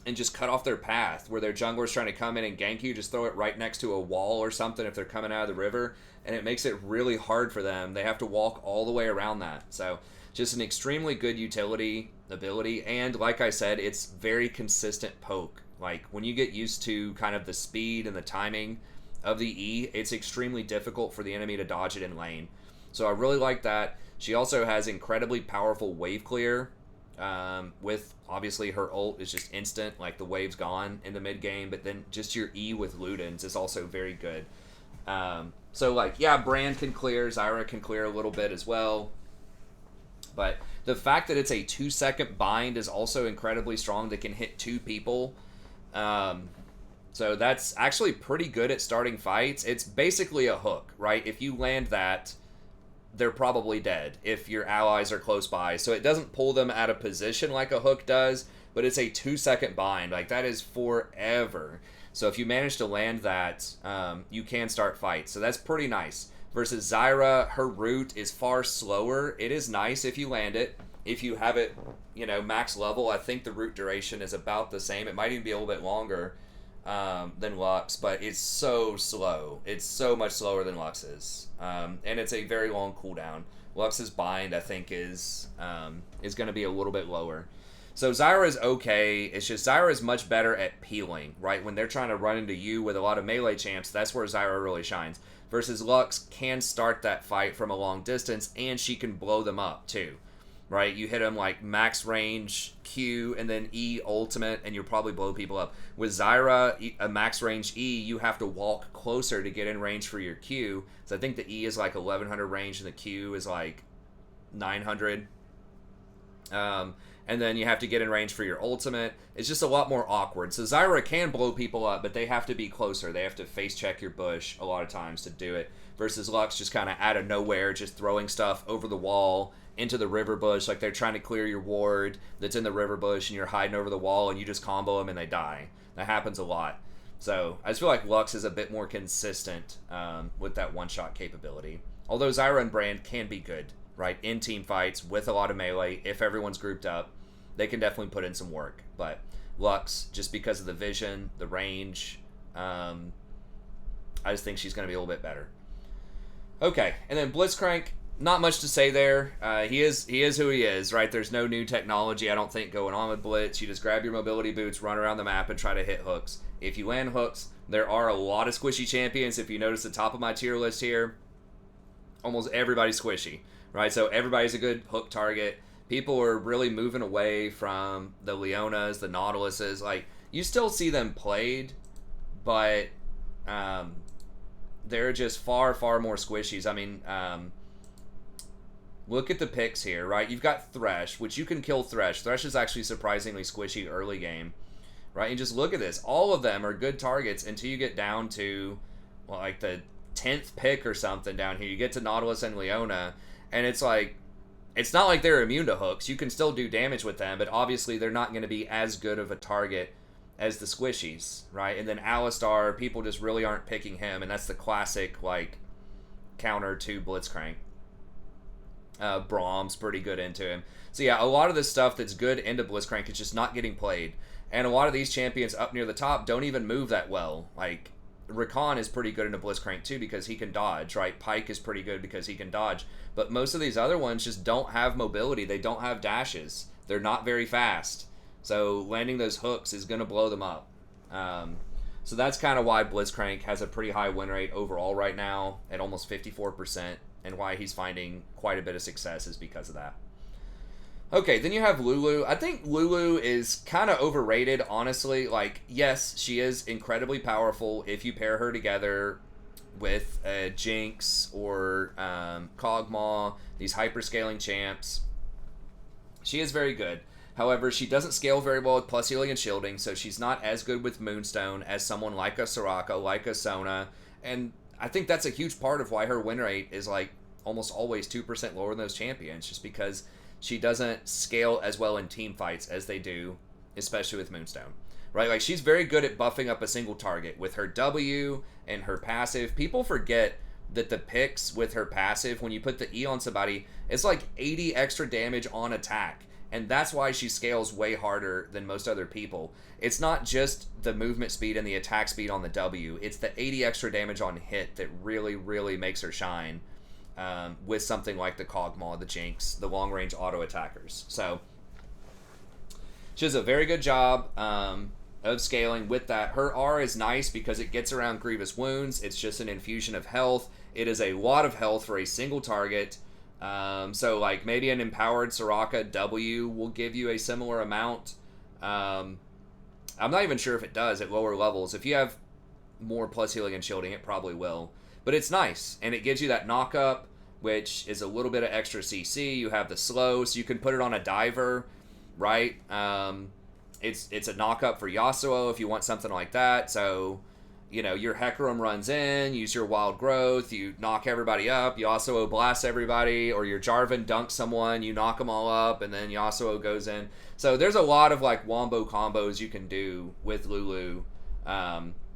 and just cut off their path. Where their jungler's trying to come in and gank you, just throw it right next to a wall or something if they're coming out of the river. And it makes it really hard for them. They have to walk all the way around that. So just an extremely good utility ability. And like I said, it's very consistent poke. Like when you get used to kind of the speed and the timing of the E, it's extremely difficult for the enemy to dodge it in lane. So I really like that. She also has incredibly powerful wave clear. With obviously her ult is just instant, like the wave's gone in the mid game, but then just your E with Ludens is also very good. So like, yeah, Brand can clear, Zyra can clear a little bit as well. But the fact that it's a 2-second bind is also incredibly strong. That can hit 2 people. So that's actually pretty good at starting fights. It's basically a hook, right? If you land that, they're probably dead if your allies are close by. So it doesn't pull them out of position like a hook does, but it's a 2-second bind. Like, that is forever. So if you manage to land that, you can start fights. So that's pretty nice. Versus Zyra, her root is far slower. It is nice if you land it. If you have it, you know, max level, I think the root duration is about the same. It might even be a little bit longer than Lux, but it's so slow. It's so much slower than Lux's. And it's a very long cooldown. Lux's bind, I think, is going to be a little bit lower. So Zyra is okay. It's just Zyra is much better at peeling, right? When they're trying to run into you with a lot of melee champs, that's where Zyra really shines. Versus Lux can start that fight from a long distance, and she can blow them up too, right? You hit them like max range Q and then E ultimate, and you'll probably blow people up. With Zyra, a max range E, you have to walk closer to get in range for your Q. So I think the E is like 1100 range, and the Q is like 900. And then you have to get in range for your ultimate. It's just a lot more awkward. So Zyra can blow people up, but they have to be closer. They have to face check your bush a lot of times to do it. Versus Lux just kind of out of nowhere, just throwing stuff over the wall into the river bush, like they're trying to clear your ward that's in the river bush, and you're hiding over the wall, and you just combo them and they die. That happens a lot. So I just feel like Lux is a bit more consistent with that one-shot capability. Although Zyra and Brand can be good, right, in team fights with a lot of melee. If everyone's grouped up, they can definitely put in some work. But Lux, just because of the vision, the range, I just think she's going to be a little bit better. Okay, and then Blitzcrank, not much to say there. He is who he is, right? There's no new technology, I don't think, going on with Blitz. You just grab your mobility boots, run around the map, and try to hit hooks. If you land hooks, there are a lot of squishy champions. If you notice the top of my tier list here, almost everybody's squishy, right? So everybody's a good hook target. People are really moving away from the Leonas, the Nautiluses. Like, you still see them played, but they're just far, far more squishies. I mean, look at the picks here, right? You've got Thresh, which you can kill Thresh. Thresh is actually surprisingly squishy early game, right? And just look at this. All of them are good targets until you get down to, well, like the 10th pick or something down here. You get to Nautilus and Leona, and it's like, it's not like they're immune to hooks. You can still do damage with them, but obviously they're not going to be as good of a target as the squishies, right? And then Alistar, people just really aren't picking him, and that's the classic, like, counter to Blitzcrank. Brahm's pretty good into him. So yeah, a lot of this stuff that's good into Blitzcrank is just not getting played. And a lot of these champions up near the top don't even move that well. Like, Rakan is pretty good into Blitzcrank too because he can dodge, right? Pyke is pretty good because he can dodge. But most of these other ones just don't have mobility. They don't have dashes. They're not very fast. So landing those hooks is going to blow them up. So that's kind of why Blitzcrank has a pretty high win rate overall right now at almost 54%, and why he's finding quite a bit of success is because of that. Okay, then you have Lulu. I think Lulu is kind of overrated, honestly. Like, yes, she is incredibly powerful if you pair her together with Jinx or Kog'Maw, these hyperscaling champs. She is very good. However, she doesn't scale very well with plus healing and shielding, so she's not as good with Moonstone as someone like a Soraka, like a Sona, and I think that's a huge part of why her win rate is like almost always 2% lower than those champions, just because she doesn't scale as well in team fights as they do, especially with Moonstone. Right? Like, she's very good at buffing up a single target with her W and her passive. People forget that the picks with her passive, when you put the E on somebody, it's like 80 extra damage on attack. And that's why she scales way harder than most other people. It's not just the movement speed and the attack speed on the W. It's the 80 extra damage on hit that really, really makes her shine with something like the Kog'Maw, the Jinx, the long-range auto attackers. So she does a very good job of scaling with that. Her R is nice because it gets around grievous wounds. It's just an infusion of health. It is a lot of health for a single target. So, like, maybe an empowered Soraka W will give you a similar amount. I'm not even sure if it does at lower levels. If you have more plus healing and shielding, it probably will. But it's nice, and it gives you that knock-up, which is a little bit of extra CC. You have the slow, so you can put it on a diver, right? It's a knock-up for Yasuo if you want something like that. So, you know, your Hecarim runs in, use your Wild Growth, you knock everybody up, Yasuo blasts everybody, or your Jarvan dunks someone, you knock them all up, and then Yasuo goes in. So there's a lot of, like, wombo combos you can do with Lulu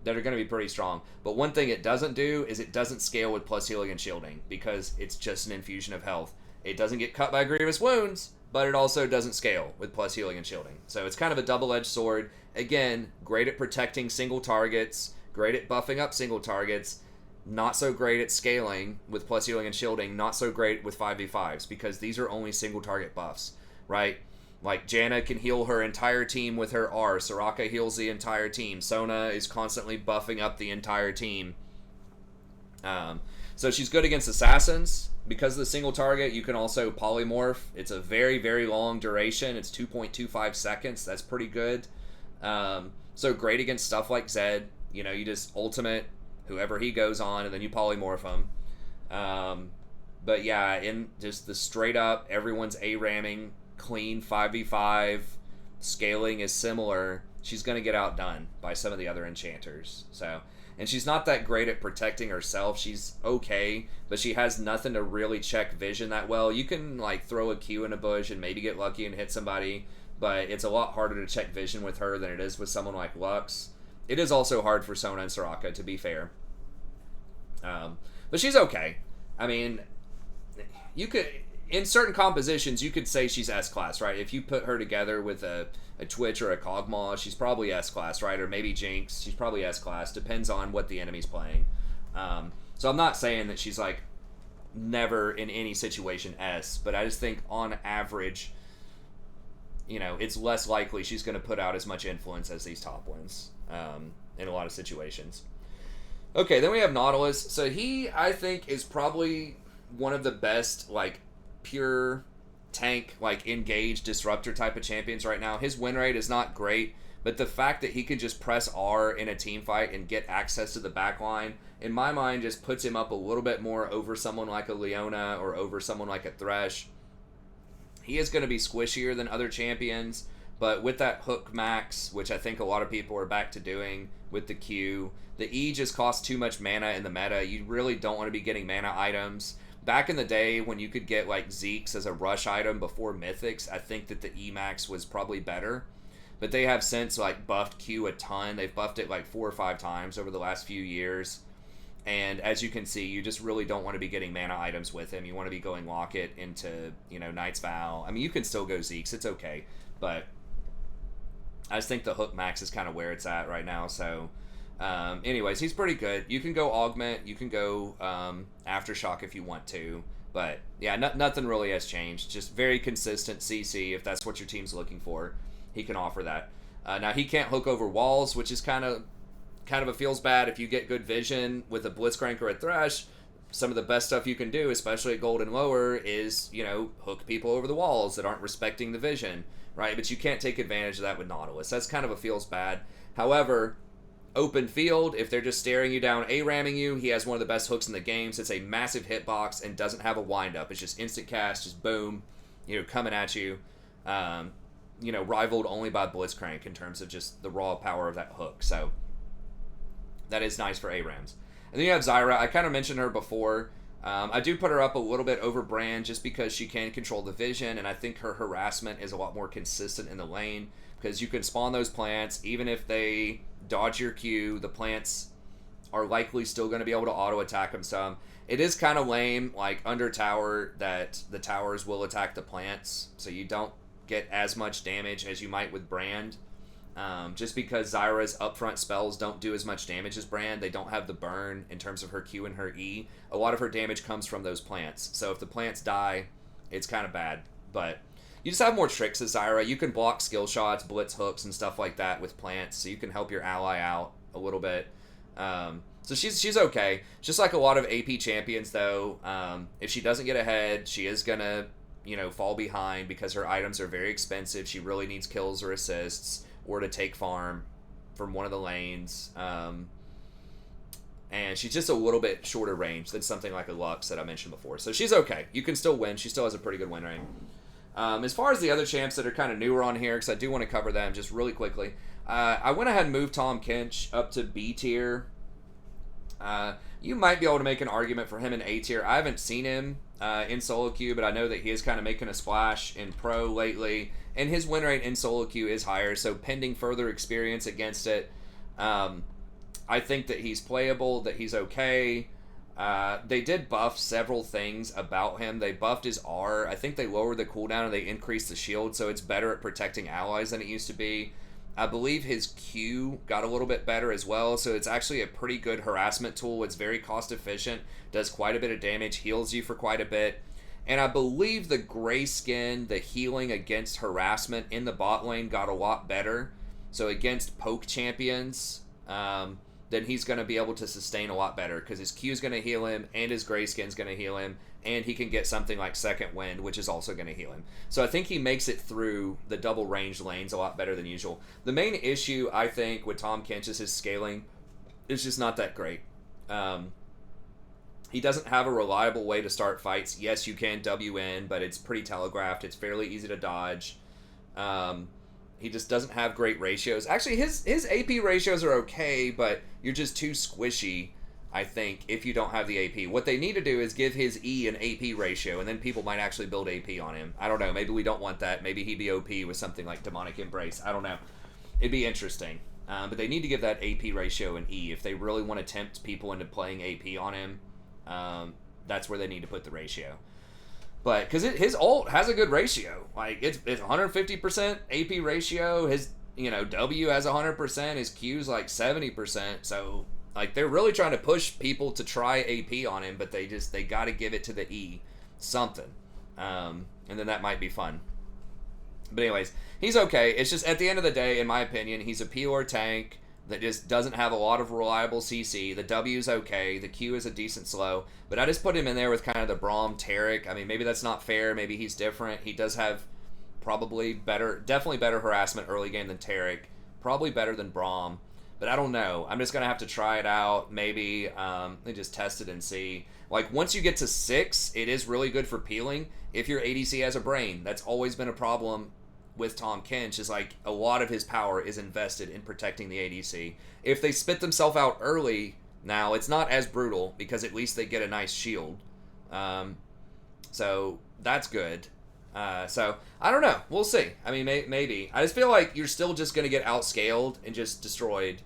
that are going to be pretty strong. But one thing it doesn't do is it doesn't scale with plus healing and shielding, because it's just an infusion of health. It doesn't get cut by grievous wounds, but it also doesn't scale with plus healing and shielding. So it's kind of a double-edged sword. Again, great at protecting single targets, great at buffing up single targets, not so great at scaling with plus healing and shielding, not so great with 5v5s, because these are only single target buffs, right? Like, Janna can heal her entire team with her R, Soraka heals the entire team, Sona is constantly buffing up the entire team. So she's good against assassins. Because of the single target, you can also polymorph. It's a very, very long duration. It's 2.25 seconds. That's pretty good. So great against stuff like Zed. You know, you just ultimate whoever he goes on, and then you polymorph him. But yeah, in just the straight up, everyone's A-ramming, clean 5v5, scaling is similar. She's going to get outdone by some of the other enchanters. So, and she's not that great at protecting herself. She's okay, but she has nothing to really check vision that well. You can, like, throw a Q in a bush and maybe get lucky and hit somebody, but it's a lot harder to check vision with her than it is with someone like Lux. It is also hard for Sona and Soraka, to be fair. But she's okay. I mean, you could, in certain compositions, you could say she's S-class, right? If you put her together with a Twitch or a Kog'Maw, she's probably S-class, right? Or maybe Jinx, she's probably S-class. Depends on what the enemy's playing. So I'm not saying that she's, like, never in any situation S, but I just think on average, you know, it's less likely she's going to put out as much influence as these top ones in a lot of situations. Okay, then we have Nautilus. So he, I think, is probably one of the best, like, pure tank, like, engage disruptor type of champions right now. His win rate is not great, but the fact that he could just press R in a team fight and get access to the back line, in my mind, just puts him up a little bit more over someone like a Leona or over someone like a Thresh. He is going to be squishier than other champions, but with that hook max, which I think a lot of people are back to doing with the Q, the E just costs too much mana in the meta. You really don't want to be getting mana items. Back in the day when you could get, like, Zeke's as a rush item before Mythics, I think that the E max was probably better. But they have since, like, buffed Q a ton. They've buffed it like 4 or 5 times over the last few years. And as you can see, you just really don't want to be getting mana items with him. You want to be going Locket into, Knight's Vow. I mean, you can still go Zeke's. It's okay. But I just think the hook max is kind of where it's at right now. So, anyways, he's pretty good. You can go Augment. You can go Aftershock if you want to. But, yeah, nothing really has changed. Just very consistent CC if that's what your team's looking for. He can offer that. Now, he can't hook over walls, which is kind of a feels bad. If you get good vision with a Blitzcrank or a Thresh, some of the best stuff you can do, especially at gold and lower, is, hook people over the walls that aren't respecting the vision, right? But you can't take advantage of that with Nautilus. That's kind of a feels bad. However, open field, if they're just staring you down, A-ramming you, he has one of the best hooks in the game. So it's a massive hitbox and doesn't have a wind-up. It's just instant cast, just boom, coming at you. Rivaled only by Blitzcrank in terms of just the raw power of that hook. So that is nice for ARAMs. And then you have Zyra. I kind of mentioned her before. I do put her up a little bit over Brand just because she can control the vision, and I think her harassment is a lot more consistent in the lane because you can spawn those plants. Even if they dodge your Q, the plants are likely still going to be able to auto-attack them some. It is kind of lame, like under tower, that the towers will attack the plants, so you don't get as much damage as you might with Brand. Just because Zyra's upfront spells don't do as much damage as Brand. They don't have the burn in terms of her Q and her E. A lot of her damage comes from those plants. So if the plants die, it's kind of bad. But you just have more tricks as Zyra. You can block skill shots, blitz hooks, and stuff like that with plants. So you can help your ally out a little bit. So she's okay. Just like a lot of AP champions, though, if she doesn't get ahead, she is going to, fall behind because her items are very expensive. She really needs kills or assists, or to take farm from one of the lanes. And she's just a little bit shorter range than something like a Lux that I mentioned before. So she's okay. You can still win. She still has a pretty good win rate. As far as the other champs that are kind of newer on here, because I do want to cover them just really quickly, I went ahead and moved Tahm Kench up to B tier. You might be able to make an argument for him in A tier. I haven't seen him in solo queue, but I know that he is kind of making a splash in pro lately. And his win rate in solo queue is higher, so pending further experience against it, I think that he's playable, that he's okay. They did buff several things about him. They buffed his R. I think they lowered the cooldown and they increased the shield, so it's better at protecting allies than it used to be. I believe his Q got a little bit better as well, so it's actually a pretty good harassment tool. It's very cost efficient, does quite a bit of damage, heals you for quite a bit. And I believe the gray skin, the healing against harassment in the bot lane got a lot better. So against poke champions, then he's going to be able to sustain a lot better because his Q is going to heal him and his gray skin's going to heal him, and he can get something like Second Wind, which is also going to heal him. So I think he makes it through the double range lanes a lot better than usual. The main issue, I think, with Tahm Kench is his scaling. It's just not that great. He doesn't have a reliable way to start fights. Yes, you can W in, but it's pretty telegraphed. It's fairly easy to dodge. He just doesn't have great ratios. Actually, his AP ratios are okay, but you're just too squishy, I think, if you don't have the AP. What they need to do is give his E an AP ratio, and then people might actually build AP on him. I don't know. Maybe we don't want that. Maybe he'd be OP with something like Demonic Embrace. I don't know. It'd be interesting. But they need to give that AP ratio an E. If they really want to tempt people into playing AP on him, that's where they need to put the ratio. But because his ult has a good ratio, like it's 150% AP ratio. His W has 100%. His Q's like 70%. So like they're really trying to push people to try AP on him, but they got to give it to the E something, and then that might be fun. But anyways, he's okay. It's just at the end of the day, in my opinion, he's a P-Lore tank that just doesn't have a lot of reliable CC. The W's okay. The Q is a decent slow. But I just put him in there with kind of the Braum Taric. I mean, maybe that's not fair. Maybe he's different. He does have definitely better harassment early game than Taric. Probably better than Braum. But I don't know. I'm just going to have to try it out. Maybe and just test it and see. Like, once you get to 6, it is really good for peeling if your ADC has a brain. That's always been a problem with Tahm Kench, is like a lot of his power is invested in protecting the ADC. If they spit themselves out early, now it's not as brutal because at least they get a nice shield. So that's good. So I don't know. We'll see. I mean, maybe. I just feel like you're still just going to get outscaled and just destroyed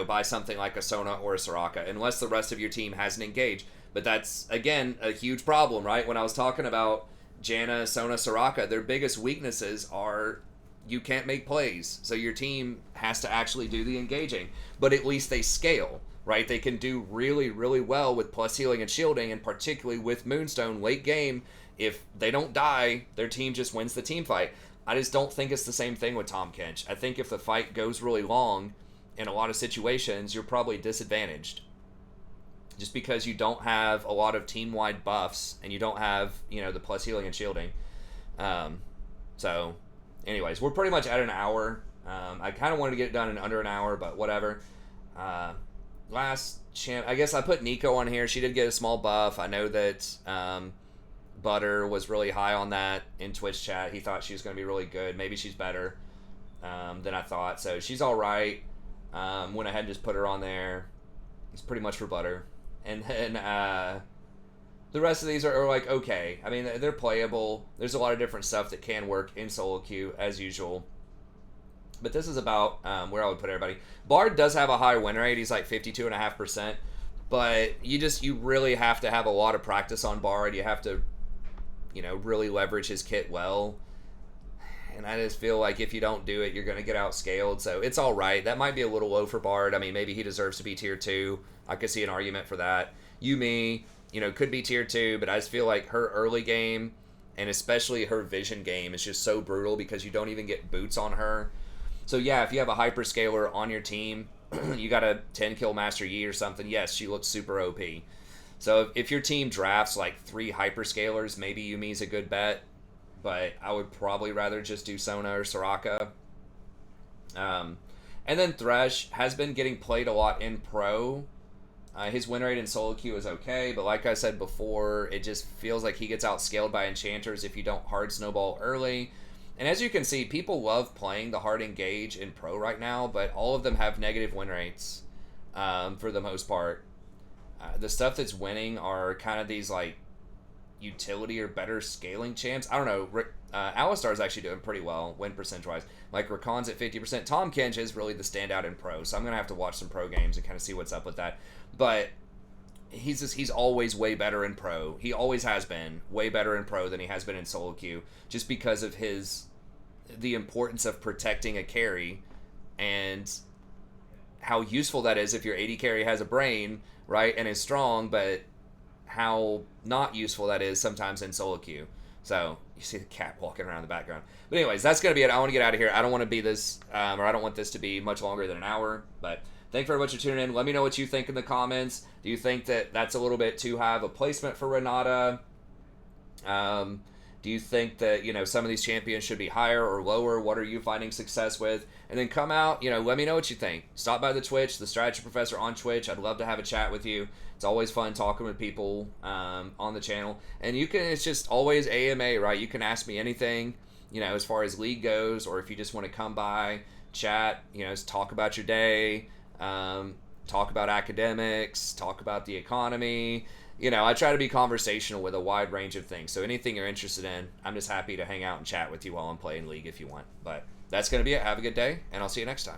by something like a Sona or a Soraka, unless the rest of your team hasn't engaged. But that's, again, a huge problem, right? When I was talking about Janna, Sona, Soraka, their biggest weaknesses are you can't make plays. So your team has to actually do the engaging. But at least they scale, right? They can do really, really well with plus healing and shielding, and particularly with Moonstone late game. If they don't die, their team just wins the team fight. I just don't think it's the same thing with Tahm Kench. I think if the fight goes really long, in a lot of situations, you're probably disadvantaged. Just because you don't have a lot of team-wide buffs, and you don't have, the plus healing and shielding. So, anyways, we're pretty much at an hour. I kind of wanted to get it done in under an hour, but whatever. Last champ, I guess I put Nico on here. She did get a small buff. I know that Butter was really high on that in Twitch chat. He thought she was going to be really good. Maybe she's better than I thought. So she's all right. Went ahead and just put her on there. It's pretty much for Butter. And then the rest of these are like, okay. I mean, they're playable. There's a lot of different stuff that can work in solo queue, as usual. But this is about where I would put everybody. Bard does have a high win rate. He's like 52.5%. But you really have to have a lot of practice on Bard. You have to, really leverage his kit well. And I just feel like if you don't do it, you're going to get outscaled. So it's all right. That might be a little low for Bard. I mean, maybe he deserves to be tier 2. I could see an argument for that. Yuumi, could be tier 2, but I just feel like her early game, and especially her vision game, is just so brutal because you don't even get boots on her. So yeah, if you have a hyperscaler on your team, you got a 10-kill Master Yi or something, yes, she looks super OP. So if your team drafts like 3 hyperscalers, maybe Yumi's a good bet. But I would probably rather just do Sona or Soraka. And then Thresh has been getting played a lot in Pro. His win rate in solo queue is okay, but like I said before, it just feels like he gets outscaled by enchanters if you don't hard snowball early. And as you can see, people love playing the hard engage in Pro right now, but all of them have negative win rates for the most part. The stuff that's winning are kind of these like utility or better scaling champs. I don't know. Alistar's actually doing pretty well win percentage wise. Like Rakan's at 50%. Tahm Kench is really the standout in Pro, so I'm gonna have to watch some Pro games and kind of see what's up with that. But he's always way better in Pro. He always has been way better in Pro than he has been in solo queue, just because of the importance of protecting a carry and how useful that is if your AD carry has a brain, right, and is strong, but how not useful that is sometimes in solo queue. So you see the cat walking around in the background. But anyways, that's going to be it. I want to get out of here. I don't want to be this, or I don't want this to be much longer than an hour. But thank you very much for tuning in. Let me know what you think in the comments. Do you think that that's a little bit too high of a placement for Renata? Do you think that, some of these champions should be higher or lower? What are you finding success with? And then come out, let me know what you think. Stop by the Twitch, the Strategy Professor on Twitch. I'd love to have a chat with you. It's always fun talking with people on the channel. And it's just always AMA, right? You can ask me anything, as far as league goes, or if you just want to come by, chat, just talk about your day, talk about academics, talk about the economy. I try to be conversational with a wide range of things. So anything you're interested in, I'm just happy to hang out and chat with you while I'm playing League if you want. But that's going to be it. Have a good day, and I'll see you next time.